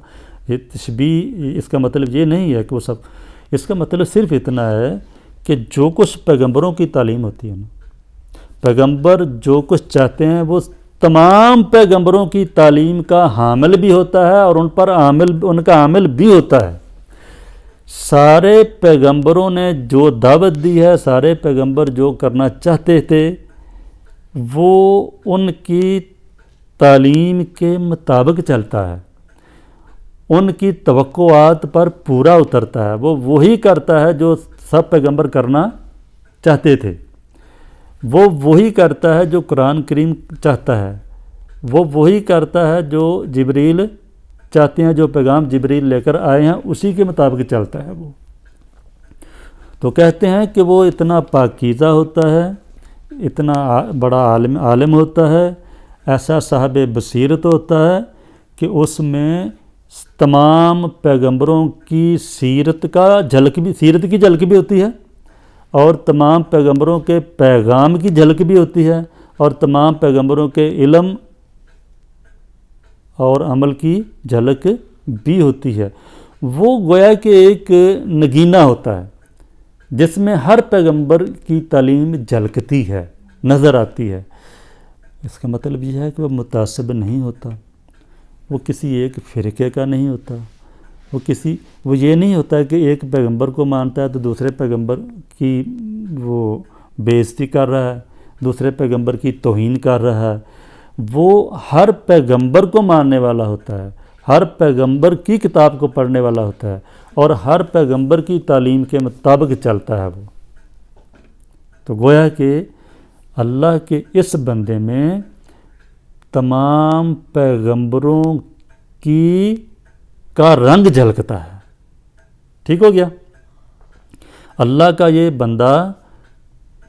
یہ تشبیہ اس کا مطلب یہ نہیں ہے کہ وہ سب. اس کا مطلب صرف اتنا ہے کہ جو کچھ پیغمبروں کی تعلیم ہوتی ہے نا، پیغمبر جو کچھ چاہتے ہیں وہ تمام پیغمبروں کی تعلیم کا حامل بھی ہوتا ہے اور ان کا عامل بھی ہوتا ہے. سارے پیغمبروں نے جو دعوت دی ہے، سارے پیغمبر جو کرنا چاہتے تھے وہ ان کی تعلیم کے مطابق چلتا ہے، ان کی توقعات پر پورا اترتا ہے. وہ وہی کرتا ہے جو سب پیغمبر کرنا چاہتے تھے، وہ وہی کرتا ہے جو قرآن کریم چاہتا ہے، وہ وہی کرتا ہے جو جبریل چاہتے ہیں، جو پیغام جبریل لے کر آئے ہیں اسی کے مطابق چلتا ہے. وہ تو کہتے ہیں کہ وہ اتنا پاکیزہ ہوتا ہے، اتنا بڑا عالم ہوتا ہے، ایسا صاحب بصیرت ہوتا ہے کہ اس میں تمام پیغمبروں کی سیرت کی جھلک بھی ہوتی ہے، اور تمام پیغمبروں کے پیغام کی جھلک بھی ہوتی ہے، اور تمام پیغمبروں کے علم اور عمل کی جھلک بھی ہوتی ہے. وہ گویا کہ ایک نگینہ ہوتا ہے جس میں ہر پیغمبر کی تعلیم جھلکتی ہے، نظر آتی ہے. اس کا مطلب یہ ہے کہ وہ متعصب نہیں ہوتا، وہ کسی ایک فرقے کا نہیں ہوتا، وہ یہ نہیں ہوتا کہ ایک پیغمبر کو مانتا ہے تو دوسرے پیغمبر کی وہ بے عزتی کر رہا ہے، دوسرے پیغمبر کی توہین کر رہا ہے. وہ ہر پیغمبر کو ماننے والا ہوتا ہے، ہر پیغمبر کی کتاب کو پڑھنے والا ہوتا ہے، اور ہر پیغمبر کی تعلیم کے مطابق چلتا ہے. وہ تو گویا کہ اللہ کے اس بندے میں تمام پیغمبروں کا رنگ جھلکتا ہے. ٹھیک ہو گیا. اللہ کا یہ بندہ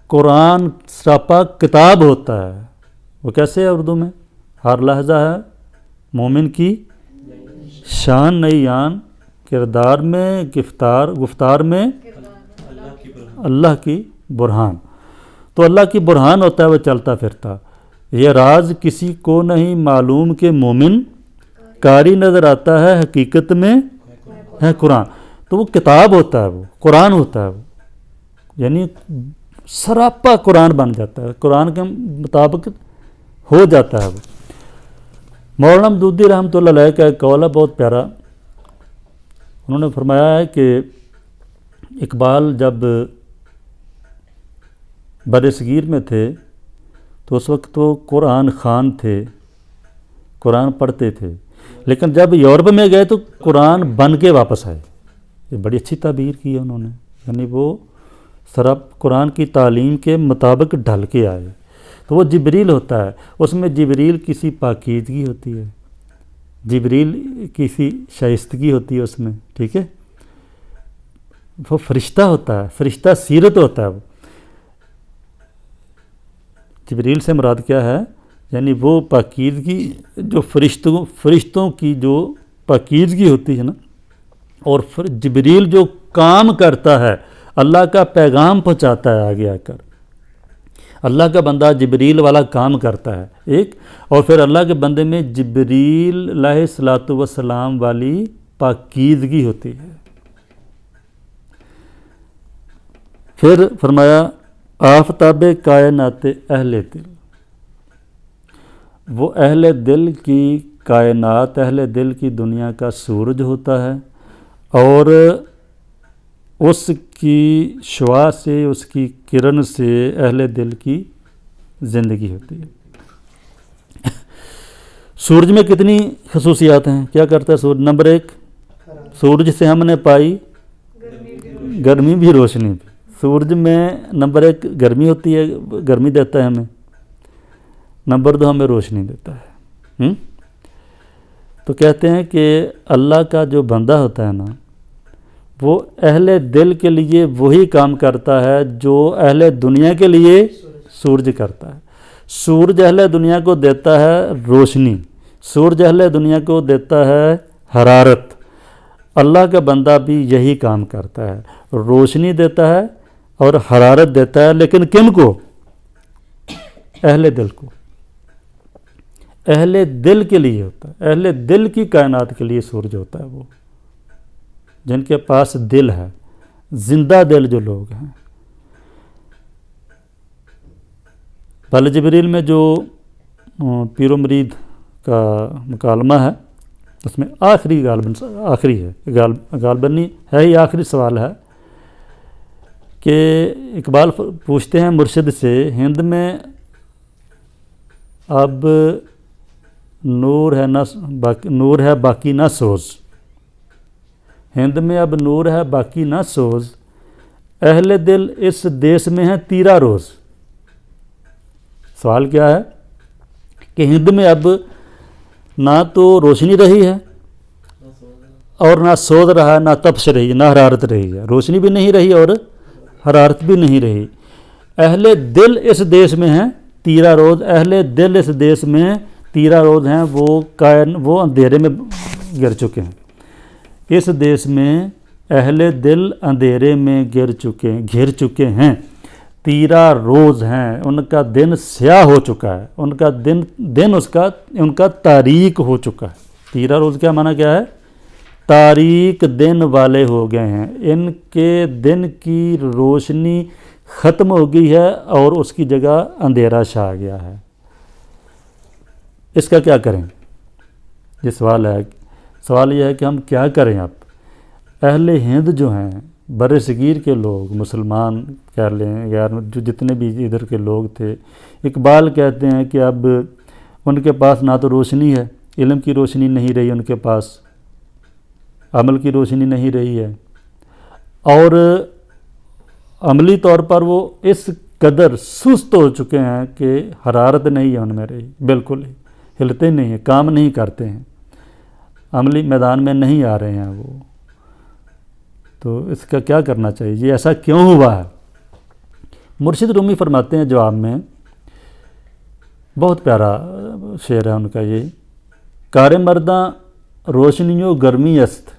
قرآن سراپا کتاب ہوتا ہے. وہ کیسے ہے اردو میں؟ ہر لحظہ ہے مومن کی شان نئی آن، کردار میں گفتار میں اللہ کی برہان. تو اللہ کی برہان ہوتا ہے وہ چلتا پھرتا. یہ راز کسی کو نہیں معلوم کہ مومن قاری نظر آتا ہے حقیقت میں ہے قرآن. تو وہ کتاب ہوتا ہے، وہ قرآن ہوتا ہے، وہ یعنی سراپا قرآن بن جاتا ہے، قرآن کے مطابق ہو جاتا ہے. وہ مولانا مودودی رحمۃ اللہ علیہ کا ایک قول ہے بہت پیارا. انہوں نے فرمایا ہے کہ اقبال جب برصغیر میں تھے تو اس وقت وہ قرآن خوان تھے، قرآن پڑھتے تھے، لیکن جب یورپ میں گئے تو قرآن بن کے واپس آئے. یہ بڑی اچھی تعبیر کی ہے انہوں نے، یعنی وہ قرآن کی تعلیم کے مطابق ڈھل کے آئے. تو وہ جبریل ہوتا ہے، اس میں جبریل کسی پاکیزگی ہوتی ہے، جبریل کسی شائستگی ہوتی ہے اس میں. ٹھیک ہے. وہ فرشتہ ہوتا ہے، فرشتہ سیرت ہوتا ہے. وہ جبریل سے مراد کیا ہے؟ یعنی وہ پاکیزگی جو فرشتوں کی جو پاکیزگی ہوتی ہے نا، اور پھر جبریل جو کام کرتا ہے، اللہ کا پیغام پہنچاتا ہے آگے آ کر، اللہ کا بندہ جبریل والا کام کرتا ہے ایک، اور پھر اللہ کے بندے میں جبریل علیہ الصلاۃ والسلام والی پاکیزگی ہوتی ہے۔ پھر فرمایا آفتاب کائنات اہل دل، وہ اہل دل کی کائنات، اہل دل کی دنیا کا سورج ہوتا ہے، اور اس کی شعاع سے، اس کی کرن سے اہل دل کی زندگی ہوتی ہے۔ سورج میں کتنی خصوصیات ہیں؟ کیا کرتا ہے سورج؟ نمبر 1، سورج سے ہم نے پائی گرمی بھی روشنی بھی۔ سورج میں نمبر 1 گرمی ہوتی ہے، گرمی دیتا ہے ہمیں، نمبر 2 ہمیں روشنی دیتا ہے۔ تو کہتے ہیں کہ اللہ کا جو بندہ ہوتا ہے نا، وہ اہل دل کے لیے وہی کام کرتا ہے جو اہل دنیا کے لیے سورج کرتا ہے۔ سورج اہل دنیا کو دیتا ہے روشنی، سورج اہل دنیا کو دیتا ہے حرارت، اللہ کا بندہ بھی یہی کام کرتا ہے، روشنی دیتا ہے اور حرارت دیتا ہے، لیکن کن کو؟ اہل دل کو، اہل دل کے لیے ہوتا ہے، اہل دل کی کائنات کے لیے سورج ہوتا ہے، وہ جن کے پاس دل ہے، زندہ دل جو لوگ ہیں۔ پہلے جبریل میں جو پیر و مرید کا مکالمہ ہے، اس میں آخری غالباً نہیں ہے ہی آخری سوال ہے کہ اقبال پوچھتے ہیں مرشد سے، ہند میں اب نور ہے باقی نہ سوز، ہند میں اب نور ہے باقی نہ سوز، اہل دل اس دیس میں ہے تیرا روز۔ سوال کیا ہے کہ ہند میں اب نہ تو روشنی رہی ہے اور نہ سوز رہا ہے، نہ تپش رہی ہے، نہ حرارت رہی ہے، روشنی بھی نہیں رہی اور حرارت بھی نہیں رہی۔ اہل دل اس دیس میں ہیں تیرا روز، اہل دل اس دیس میں تیرا روز ہیں، وہ اندھیرے میں گر چکے ہیں۔ اس دیس میں اہل دل اندھیرے میں گھر چکے ہیں، تیرا روز ہیں، ان کا دن سیاہ ہو چکا ہے، ان کا دن ان کا تاریک ہو چکا ہے۔ تیرا روز کیا معنی کیا ہے؟ تاریک دن والے ہو گئے ہیں، ان کے دن کی روشنی ختم ہو گئی ہے اور اس کی جگہ اندھیرا چھا گیا ہے۔ اس کا کیا کریں؟ یہ سوال ہے۔ سوال یہ ہے کہ ہم کیا کریں؟ اب اہل ہند جو ہیں، بر صغیر کے لوگ، مسلمان کہہ لیں، جو جتنے بھی ادھر کے لوگ تھے، اقبال کہتے ہیں کہ اب ان کے پاس نہ تو روشنی ہے، علم کی روشنی نہیں رہی ان کے پاس، عمل کی روشنی نہیں رہی ہے، اور عملی طور پر وہ اس قدر سست ہو چکے ہیں کہ حرارت نہیں ہے ان میں رہی، بالکل ہی ہلتے نہیں ہیں، کام نہیں کرتے ہیں، عملی میدان میں نہیں آ رہے ہیں وہ۔ تو اس کا کیا کرنا چاہیے؟ یہ ایسا کیوں ہوا ہے؟ مرشد رومی فرماتے ہیں جواب میں، بہت پیارا شعر ہے ان کا یہ، کار مرداں روشنیوں گرمی است،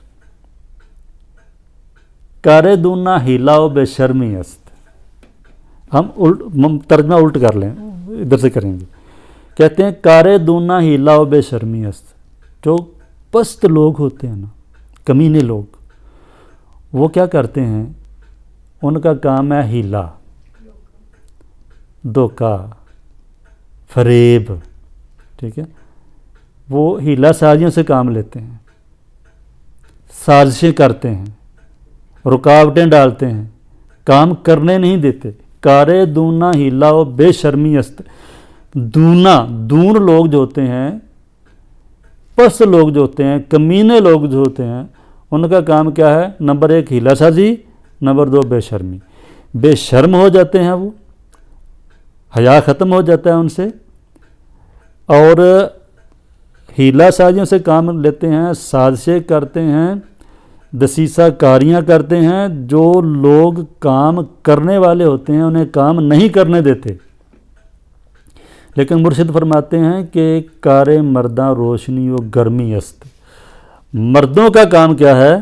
کار دونا ہیلا و بے شرمی است۔ ہم ترجمہ الٹ کر لیں، ادھر سے کریں گے۔ کہتے ہیں کار دونا ہیلا و بے شرمی است، جو پست لوگ ہوتے ہیں نا، کمینے لوگ، وہ کیا کرتے ہیں؟ ان کا کام ہے ہیلا، دھوکہ، فریب، ٹھیک ہے؟ وہ ہیلا سازیوں سے کام لیتے ہیں، سازشیں کرتے ہیں، رکاوٹیں ڈالتے ہیں، کام کرنے نہیں دیتے۔ کارے دونا ہیلا و بے شرمی است، دون لوگ جو ہوتے ہیں، پست لوگ جو ہوتے ہیں، کمینے لوگ جو ہوتے ہیں، ان کا کام کیا ہے؟ نمبر 1 ہیلا سازی، نمبر 2 بے شرمی، بے شرم ہو جاتے ہیں، وہ حیا ختم ہو جاتا ہے ان سے، اور ہیلا سازیوں سے کام لیتے ہیں، سازشیں کرتے ہیں، دسیسہ کاریاں کرتے ہیں، جو لوگ کام کرنے والے ہوتے ہیں انہیں کام نہیں کرنے دیتے۔ لیکن مرشد فرماتے ہیں کہ کار مرداں روشنی و گرمی است، مردوں کا کام کیا ہے؟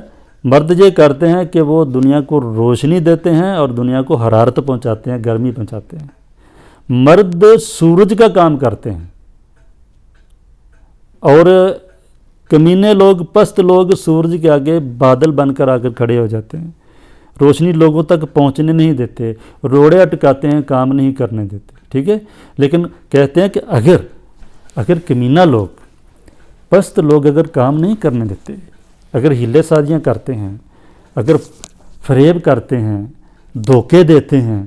مرد یہ کرتے ہیں کہ وہ دنیا کو روشنی دیتے ہیں اور دنیا کو حرارت پہنچاتے ہیں، گرمی پہنچاتے ہیں۔ مرد سورج کا کام کرتے ہیں، اور کمینے لوگ، پست لوگ سورج کے آگے بادل بن کر آ کر کھڑے ہو جاتے ہیں، روشنی لوگوں تک پہنچنے نہیں دیتے، روڑے اٹکاتے ہیں، کام نہیں کرنے دیتے، ٹھیک ہے۔ لیکن کہتے ہیں کہ اگر کمینہ لوگ، پست لوگ اگر کام نہیں کرنے دیتے، اگر ہیلے سازیاں کرتے ہیں، اگر فریب کرتے ہیں، دھوکے دیتے ہیں،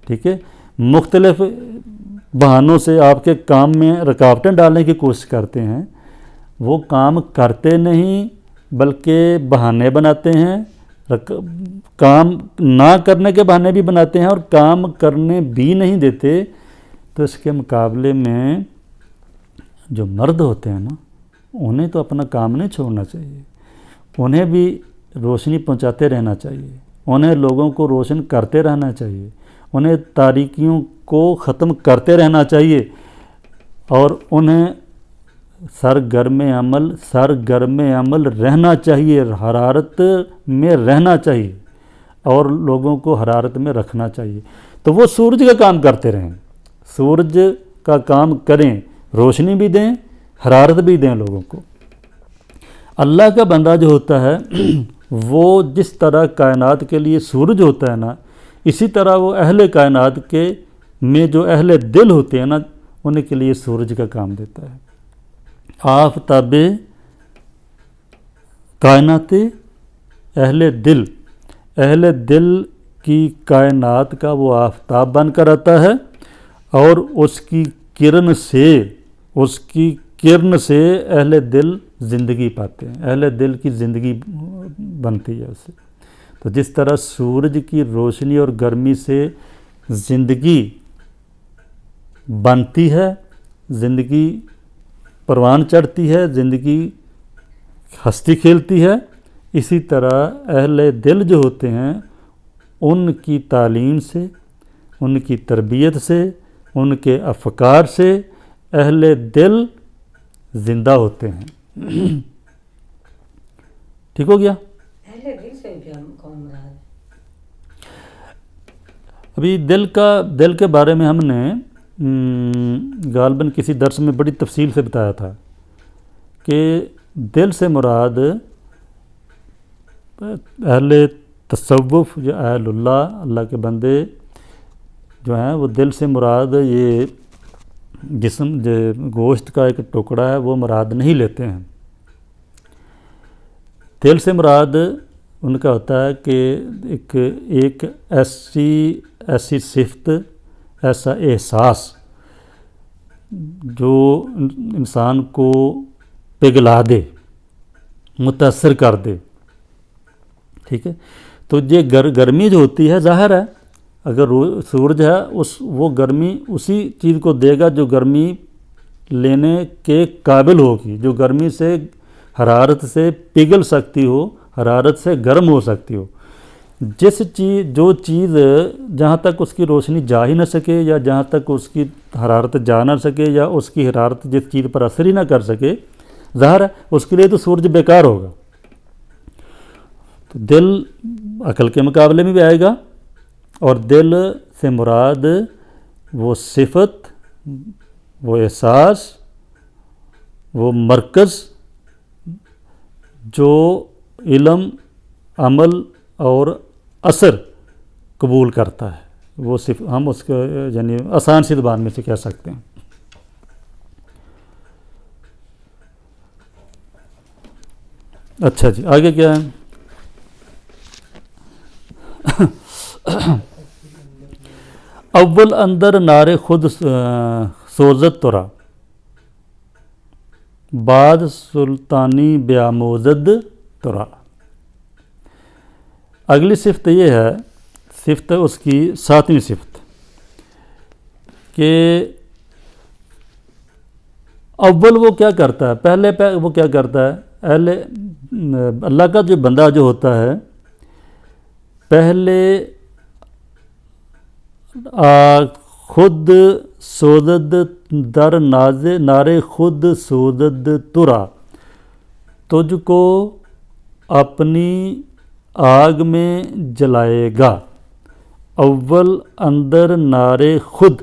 ٹھیک ہے، مختلف بہانوں سے آپ کے کام میں رکاوٹیں ڈالنے کی کوشش کرتے ہیں، وہ کام کرتے نہیں بلکہ بہانے بناتے ہیں، کام نہ کرنے کے بہانے بھی بناتے ہیں اور کام کرنے بھی نہیں دیتے، تو اس کے مقابلے میں جو مرد ہوتے ہیں نا، انہیں تو اپنا کام نہیں چھوڑنا چاہیے، انہیں بھی روشنی پہنچاتے رہنا چاہیے، انہیں لوگوں کو روشن کرتے رہنا چاہیے، انہیں تاریکیوں کو ختم کرتے رہنا چاہیے، اور انہیں سرگرم عمل رہنا چاہیے، حرارت میں رہنا چاہیے اور لوگوں کو حرارت میں رکھنا چاہیے۔ تو وہ سورج کا کام کرتے رہیں، سورج کا کام کریں، روشنی بھی دیں، حرارت بھی دیں لوگوں کو۔ اللہ کا بندہ جو ہوتا ہے وہ جس طرح کائنات کے لیے سورج ہوتا ہے نا، اسی طرح وہ اہل کائنات کے میں جو اہل دل ہوتے ہیں نا، ان کے لیے سورج کا کام دیتا ہے۔ آفتاب کائنات، اہل دل کی کائنات کا وہ آفتاب بن کر آتا ہے، اور اس کی کرن سے اہل دل زندگی پاتے ہیں، اہل دل کی زندگی بنتی ہے اس سے۔ تو جس طرح سورج کی روشنی اور گرمی سے زندگی بنتی ہے، زندگی پروان چڑھتی ہے، زندگی ہستی کھیلتی ہے، اسی طرح اہل دل جو ہوتے ہیں ان کی تعلیم سے، ان کی تربیت سے، ان کے افکار سے اہل دل زندہ ہوتے ہیں۔ ٹھیک ہو گیا؟ اہل دل سے کیا کون مراد ہے؟ ابھی دل کے بارے میں ہم نے غالباً کسی درس میں بڑی تفصیل سے بتایا تھا کہ دل سے مراد اہل تصوف یا اہل اللہ کے بندے جو ہیں، وہ دل سے مراد یہ جسم گوشت کا ایک ٹکڑا ہے وہ مراد نہیں لیتے ہیں۔ دل سے مراد ان کا ہوتا ہے کہ ایک ایسی صفت، ایسا احساس جو انسان کو پگھلا دے، متاثر کر دے، ٹھیک ہے۔ تو یہ گرمی جو ہوتی ہے، ظاہر ہے اگر سورج ہے وہ گرمی اسی چیز کو دے گا جو گرمی لینے کے قابل ہوگی، جو گرمی سے، حرارت سے پگھل سکتی ہو، حرارت سے گرم ہو سکتی ہو۔ جو چیز جہاں تک اس کی روشنی جا ہی نہ سکے، یا جہاں تک اس کی حرارت جا نہ سکے، یا اس کی حرارت جس چیز پر اثر ہی نہ کر سکے، ظاہر ہے اس کے لیے تو سورج بیکار ہوگا۔ تو دل عقل کے مقابلے میں بھی آئے گا، اور دل سے مراد وہ صفت، وہ احساس، وہ مرکز جو علم، عمل اور اثر قبول کرتا ہے، وہ ہم اس کو یعنی آسان سی زبان میں سے کہہ سکتے ہیں۔ اچھا جی، آگے کیا ہے؟ اول اندر نار خود سوزد ترا، بعد سلطانی بیاموزد ترا۔ اگلی صفت یہ ہے، صفت اس کی 7ویں صفت، کہ اول وہ کیا کرتا ہے، پہلے وہ کیا کرتا ہے، اللہ کا جو بندہ جو ہوتا ہے، پہلے خود سوزد در نار خود سوزد ترا، تجھ کو اپنی آگ میں جلائے گا، اول اندر نارے خود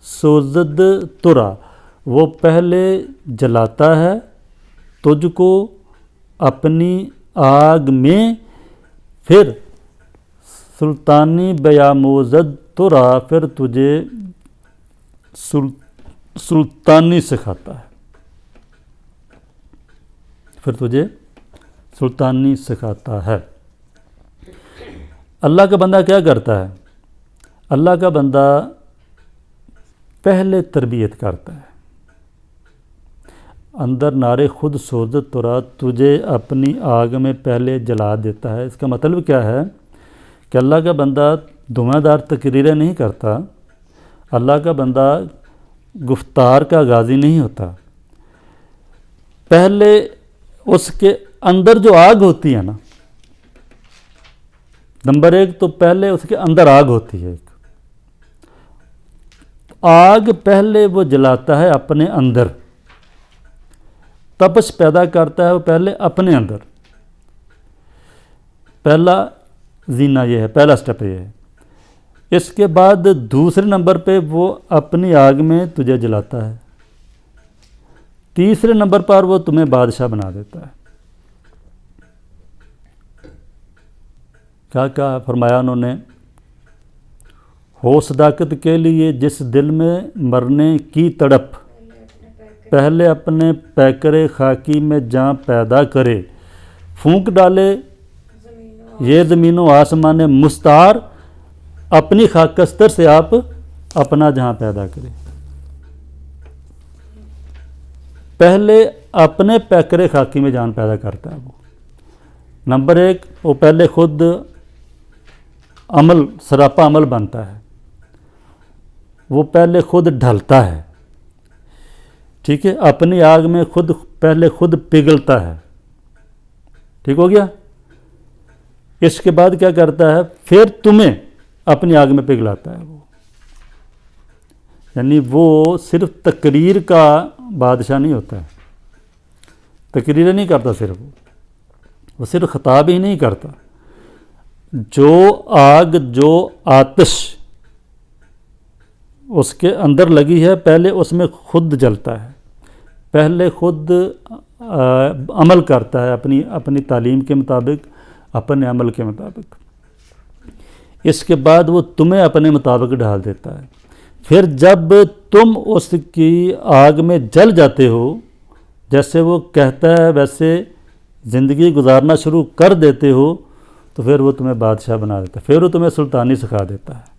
سوزد ترا، وہ پہلے جلاتا ہے تجھ کو اپنی آگ میں، پھر سلطانی بیاموزد ترا، پھر تجھے سلطانی سکھاتا ہے، پھر تجھے سلطانی سکھاتا ہے۔ اللہ کا بندہ کیا کرتا ہے؟ اللہ کا بندہ پہلے تربیت کرتا ہے، اندر نارے خود سوزت ترا، تجھے اپنی آگ میں پہلے جلا دیتا ہے۔ اس کا مطلب کیا ہے کہ اللہ کا بندہ دھواں دار تقریریں نہیں کرتا، اللہ کا بندہ گفتار کا غازی نہیں ہوتا، پہلے اس کے اندر جو آگ ہوتی ہے نا، نمبر ایک تو پہلے اس کے اندر آگ ہوتی ہے، ایک آگ پہلے وہ جلاتا ہے اپنے اندر، تپش پیدا کرتا ہے وہ پہلے اپنے اندر، پہلا زینہ یہ ہے، پہلا سٹیپ یہ ہے۔ اس کے بعد دوسرے نمبر پہ وہ اپنی آگ میں تجھے جلاتا ہے، تیسرے نمبر پر وہ تمہیں بادشاہ بنا دیتا ہے۔ کیا کہا فرمایا انہوں نے، ہو صداقت کے لیے جس دل میں مرنے کی تڑپ، پہلے اپنے پیکرے خاکی میں جاں پیدا کرے، پھونک ڈالے یہ زمین و آسمان مستعار، اپنی خاکستر سے آپ اپنا جہاں پیدا کرے۔ پہلے اپنے پیکرے خاکی میں جان پیدا کرتا ہے وہ، نمبر ایک وہ پہلے خود عمل سراپا عمل بنتا ہے، وہ پہلے خود ڈھلتا ہے، ٹھیک ہے، اپنی آگ میں پہلے خود پگھلتا ہے، ٹھیک ہو گیا۔ اس کے بعد کیا کرتا ہے، پھر تمہیں اپنی آگ میں پگھلاتا ہے وہ، یعنی وہ صرف تقریر کا بادشاہ نہیں ہوتا ہے، تقریر نہیں کرتا صرف وہ صرف خطاب ہی نہیں کرتا، جو آگ جو آتش اس کے اندر لگی ہے پہلے اس میں خود جلتا ہے، پہلے خود عمل کرتا ہے اپنی تعلیم کے مطابق، اپنے عمل کے مطابق، اس کے بعد وہ تمہیں اپنے مطابق ڈال دیتا ہے، پھر جب تم اس کی آگ میں جل جاتے ہو، جیسے وہ کہتا ہے ویسے زندگی گزارنا شروع کر دیتے ہو، تو پھر وہ تمہیں بادشاہ بنا دیتا ہے، پھر وہ تمہیں سلطانی سکھا دیتا ہے۔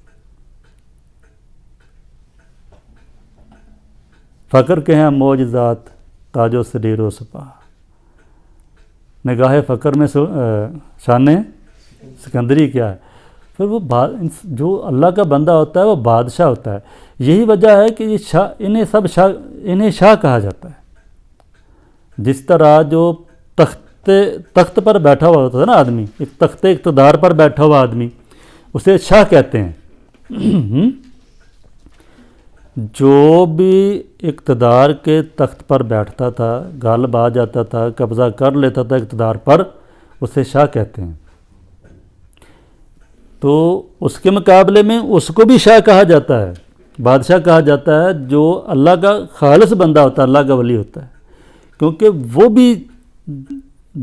فقر کے ہیں معجزات تاج و سریر و سپاہ، نگاہ فقر میں شان سکندری کیا ہے، پھر وہ جو اللہ کا بندہ ہوتا ہے وہ بادشاہ ہوتا ہے۔ یہی وجہ ہے کہ انہیں شاہ کہا جاتا ہے۔ جس طرح جو تخت پر بیٹھا ہوا ہوتا ہے نا آدمی، ایک تخت اقتدار پر بیٹھا ہوا آدمی، اسے شاہ کہتے ہیں۔ جو بھی اقتدار کے تخت پر بیٹھتا تھا، غالب آ جاتا تھا، قبضہ کر لیتا تھا اقتدار پر، اسے شاہ کہتے ہیں۔ تو اس کے مقابلے میں اس کو بھی شاہ کہا جاتا ہے، بادشاہ کہا جاتا ہے، جو اللہ کا خالص بندہ ہوتا ہے، اللہ کا ولی ہوتا ہے، کیونکہ وہ بھی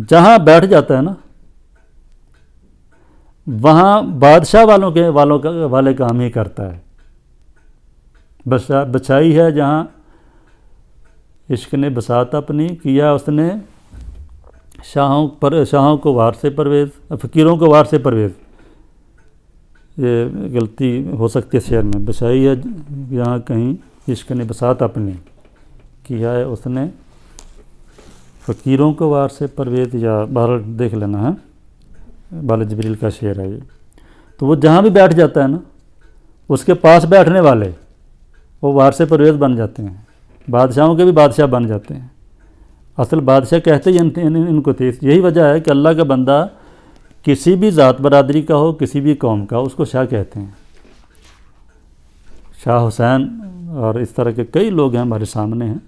جہاں بیٹھ جاتا ہے نا، وہاں بادشاہ والے کام ہی کرتا ہے۔ بچائی ہے جہاں عشق نے بساط اپنی، کیا اس نے شاہوں کو وار سے پرویز، فقیروں کو وار سے پرویز، یہ غلطی ہو سکتی ہے شعر میں، بچائی ہے جہاں کہیں عشق نے بساط اپنی، کیا ہے اس نے فقیروں کو وار سے پرویز، یا باہر دیکھ لینا ہے، بال جبریل کا شعر ہے یہ۔ تو وہ جہاں بھی بیٹھ جاتا ہے نا، اس کے پاس بیٹھنے والے وہ وار سے پرویز بن جاتے ہیں، بادشاہوں کے بھی بادشاہ بن جاتے ہیں۔ اصل بادشاہ کہتے ہی ان کو تھے۔ یہی وجہ ہے کہ اللہ کا بندہ کسی بھی ذات برادری کا ہو، کسی بھی قوم کا، اس کو شاہ کہتے ہیں۔ شاہ حسین اور اس طرح کے کئی لوگ ہیں ہمارے سامنے ہیں۔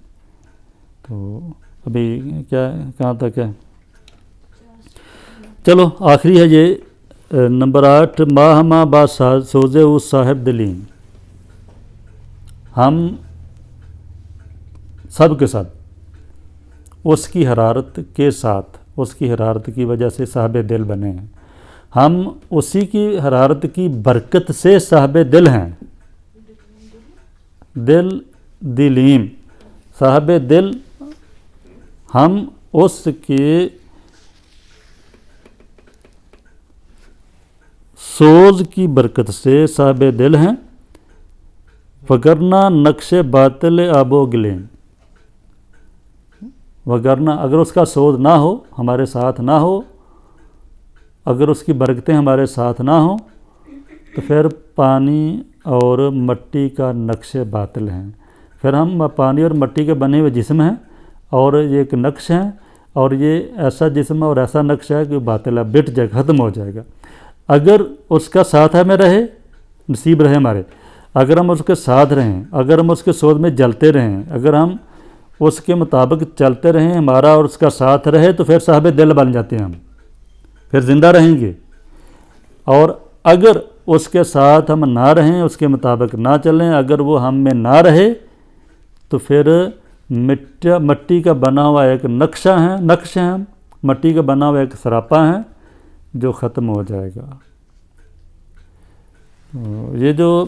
تو ابھی کیا کہاں تک ہے؟ چلو آخری ہے یہ نمبر 8 ماہ ماں با سوزے او صاحب دلیم. ہم سب کے ساتھ اس کی حرارت کے ساتھ، اس کی حرارت کی وجہ سے صاحب دل بنے ہیں. ہم اسی کی حرارت کی برکت سے صاحب دل ہیں. دل دلیم صاحب دل، ہم اس کے سوز کی برکت سے صاحب دل ہیں. وگرنہ نقش باطل آب و گلیم، وگرنہ اگر اس کا سوز نہ ہو، ہمارے ساتھ نہ ہو، اگر اس کی برکتیں ہمارے ساتھ نہ ہوں، تو پھر پانی اور مٹی کا نقش باطل ہیں. پھر ہم پانی اور مٹی کے بنے ہوئے جسم ہیں، اور یہ ایک نقش ہیں، اور یہ ایسا جسم اور ایسا نقش ہے کہ باطل ہے، بٹ جائے گا، ختم ہو جائے گا. اگر اس کا ساتھ ہمیں رہے، نصیب رہے ہمارے، اگر ہم اس کے ساتھ رہیں، اگر ہم اس کے سوز میں جلتے رہیں، اگر ہم اس کے مطابق چلتے رہیں، ہمارا اور اس کا ساتھ رہے، تو پھر صاحب دل بن جاتے ہیں ہم، پھر زندہ رہیں گے. اور اگر اس کے ساتھ ہم نہ رہیں، اس کے مطابق نہ چلیں، اگر وہ ہم میں نہ رہے، تو پھر مٹی کا بنا ہوا ایک نقش ہیں، مٹی کا بنا ہوا ایک سراپا ہیں جو ختم ہو جائے گا. یہ جو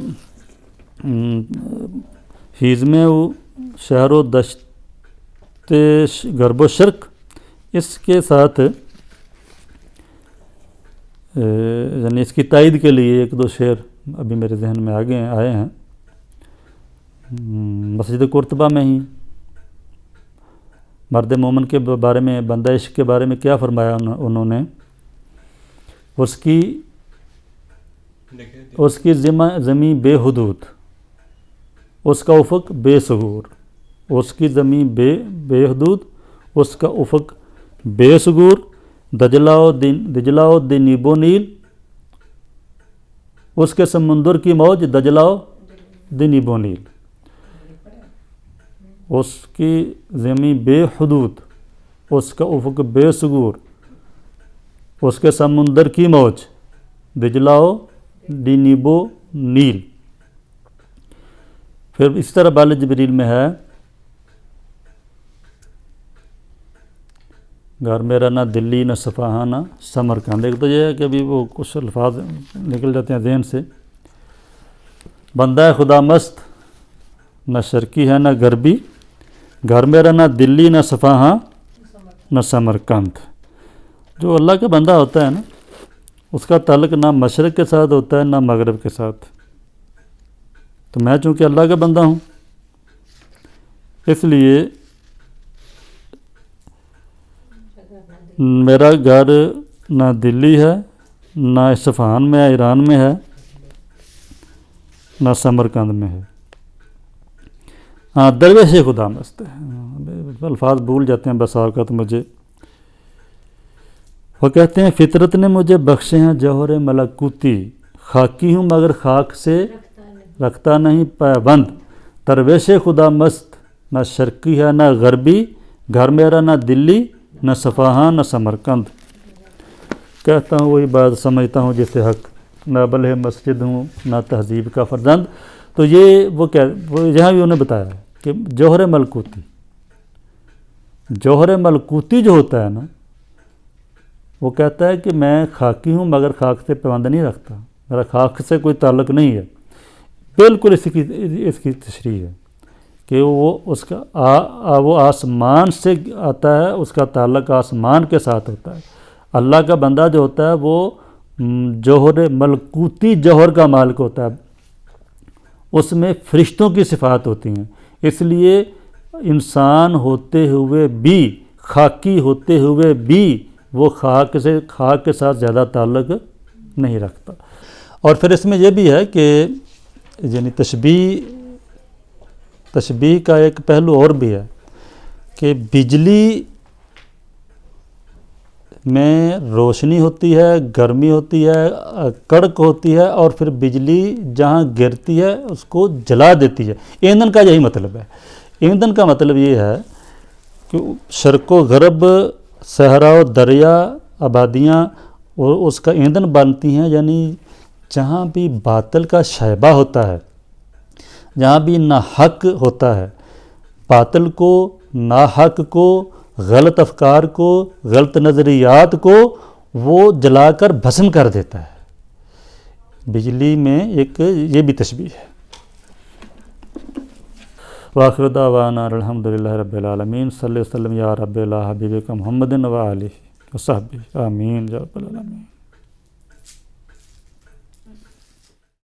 ہیزم و شہر و دشت غرب و شرق، اس کے ساتھ یعنی اس کی تائید کے لیے ایک دو شعر ابھی میرے ذہن میں آئے ہیں. مسجد قرطبہ میں ہی مرد مومن کے بارے میں، بندہ عشق کے بارے میں کیا فرمایا انہوں نے؟ اس کی زمین بے حدود، اس کا افق بے سغور. اس کی زمین بے حدود، اس کا افق بے سغور. دجلہ و دنیب و نیل، اس کے سمندر کی موج دجلہ و دنیب و نیل. اس کی زمین بے حدود، اس کا افق بے سغور، اس کے سمندر کی موج دجلہ و دنیب و نیل. پھر اس طرح بال جبریل میں ہے گھر میرا نہ دلی نہ صفحہ نہ سمرقند. ایک تو یہ ہے کہ ابھی وہ کچھ الفاظ نکل جاتے ہیں ذہن سے. بندہ خدا مست، نہ شرقی ہے نہ غربی، گھر میرا نہ دلی نہ صفحہ نہ سمرقند. جو اللہ کا بندہ ہوتا ہے نا، اس کا تعلق نہ مشرق کے ساتھ ہوتا ہے نہ مغرب کے ساتھ. تو میں چونکہ اللہ کا بندہ ہوں، اس لیے میرا گھر نہ دلی ہے، نہ اصفہان میں ہے، ایران میں ہے، نہ سمرقند میں ہے. ہاں درویش خدا مست ہے. الفاظ بھول جاتے ہیں بس اوقات مجھے. وہ کہتے ہیں فطرت نے مجھے بخشے ہیں جوہر ملکوتی، خاکی ہوں مگر خاک سے رکھتا نہیں پابند. درویش خدا مست، نہ شرقی ہے نہ غربی، گھر میرا نہ دلی نہ صفحہ نہ سمرقند. کہتا ہوں وہی بات سمجھتا ہوں جسے حق، نہ بلہ مسجد ہوں نہ تہذیب کا فرزند. تو یہ وہ یہاں بھی انہوں نے بتایا ہے کہ جوہر ملکوتی جو ہوتا ہے نا، وہ کہتا ہے کہ میں خاکی ہوں مگر خاک سے پیوند نہیں رکھتا، میرا خاک سے کوئی تعلق نہیں ہے. بالکل اس کی تشریح ہے کہ وہ آسمان سے آتا ہے، اس کا تعلق آسمان کے ساتھ ہوتا ہے. اللہ کا بندہ جو ہوتا ہے وہ جوہر ملکوتی جوہر کا مالک ہوتا ہے، اس میں فرشتوں کی صفات ہوتی ہیں. اس لیے انسان ہوتے ہوئے بھی، خاکی ہوتے ہوئے بھی، وہ خاک کے ساتھ زیادہ تعلق نہیں رکھتا. اور پھر اس میں یہ بھی ہے کہ یعنی تشبیہ کا ایک پہلو اور بھی ہے کہ بجلی میں روشنی ہوتی ہے، گرمی ہوتی ہے، کڑک ہوتی ہے، اور پھر بجلی جہاں گرتی ہے اس کو جلا دیتی ہے. ایندھن کا یہی مطلب ہے. ایندھن کا مطلب یہ ہے کہ شرق و غرب، صحرا و دریا، آبادیاں اور اس کا ایندھن بنتی ہیں، یعنی جہاں بھی باطل کا شائبہ ہوتا ہے، جہاں بھی ناحق ہوتا ہے، باطل کو، ناحق کو، غلط افکار کو، غلط نظریات کو وہ جلا کر بھسم کر دیتا ہے۔ بجلی میں ایک یہ بھی تشبیہ ہے۔ وآخر دعوانا الحمدللہ رب العالمین، صلی اللہ وسلم یا رب اللہ حبیبک محمد و آلہ وصحبہ، آمین یا رب العالمین۔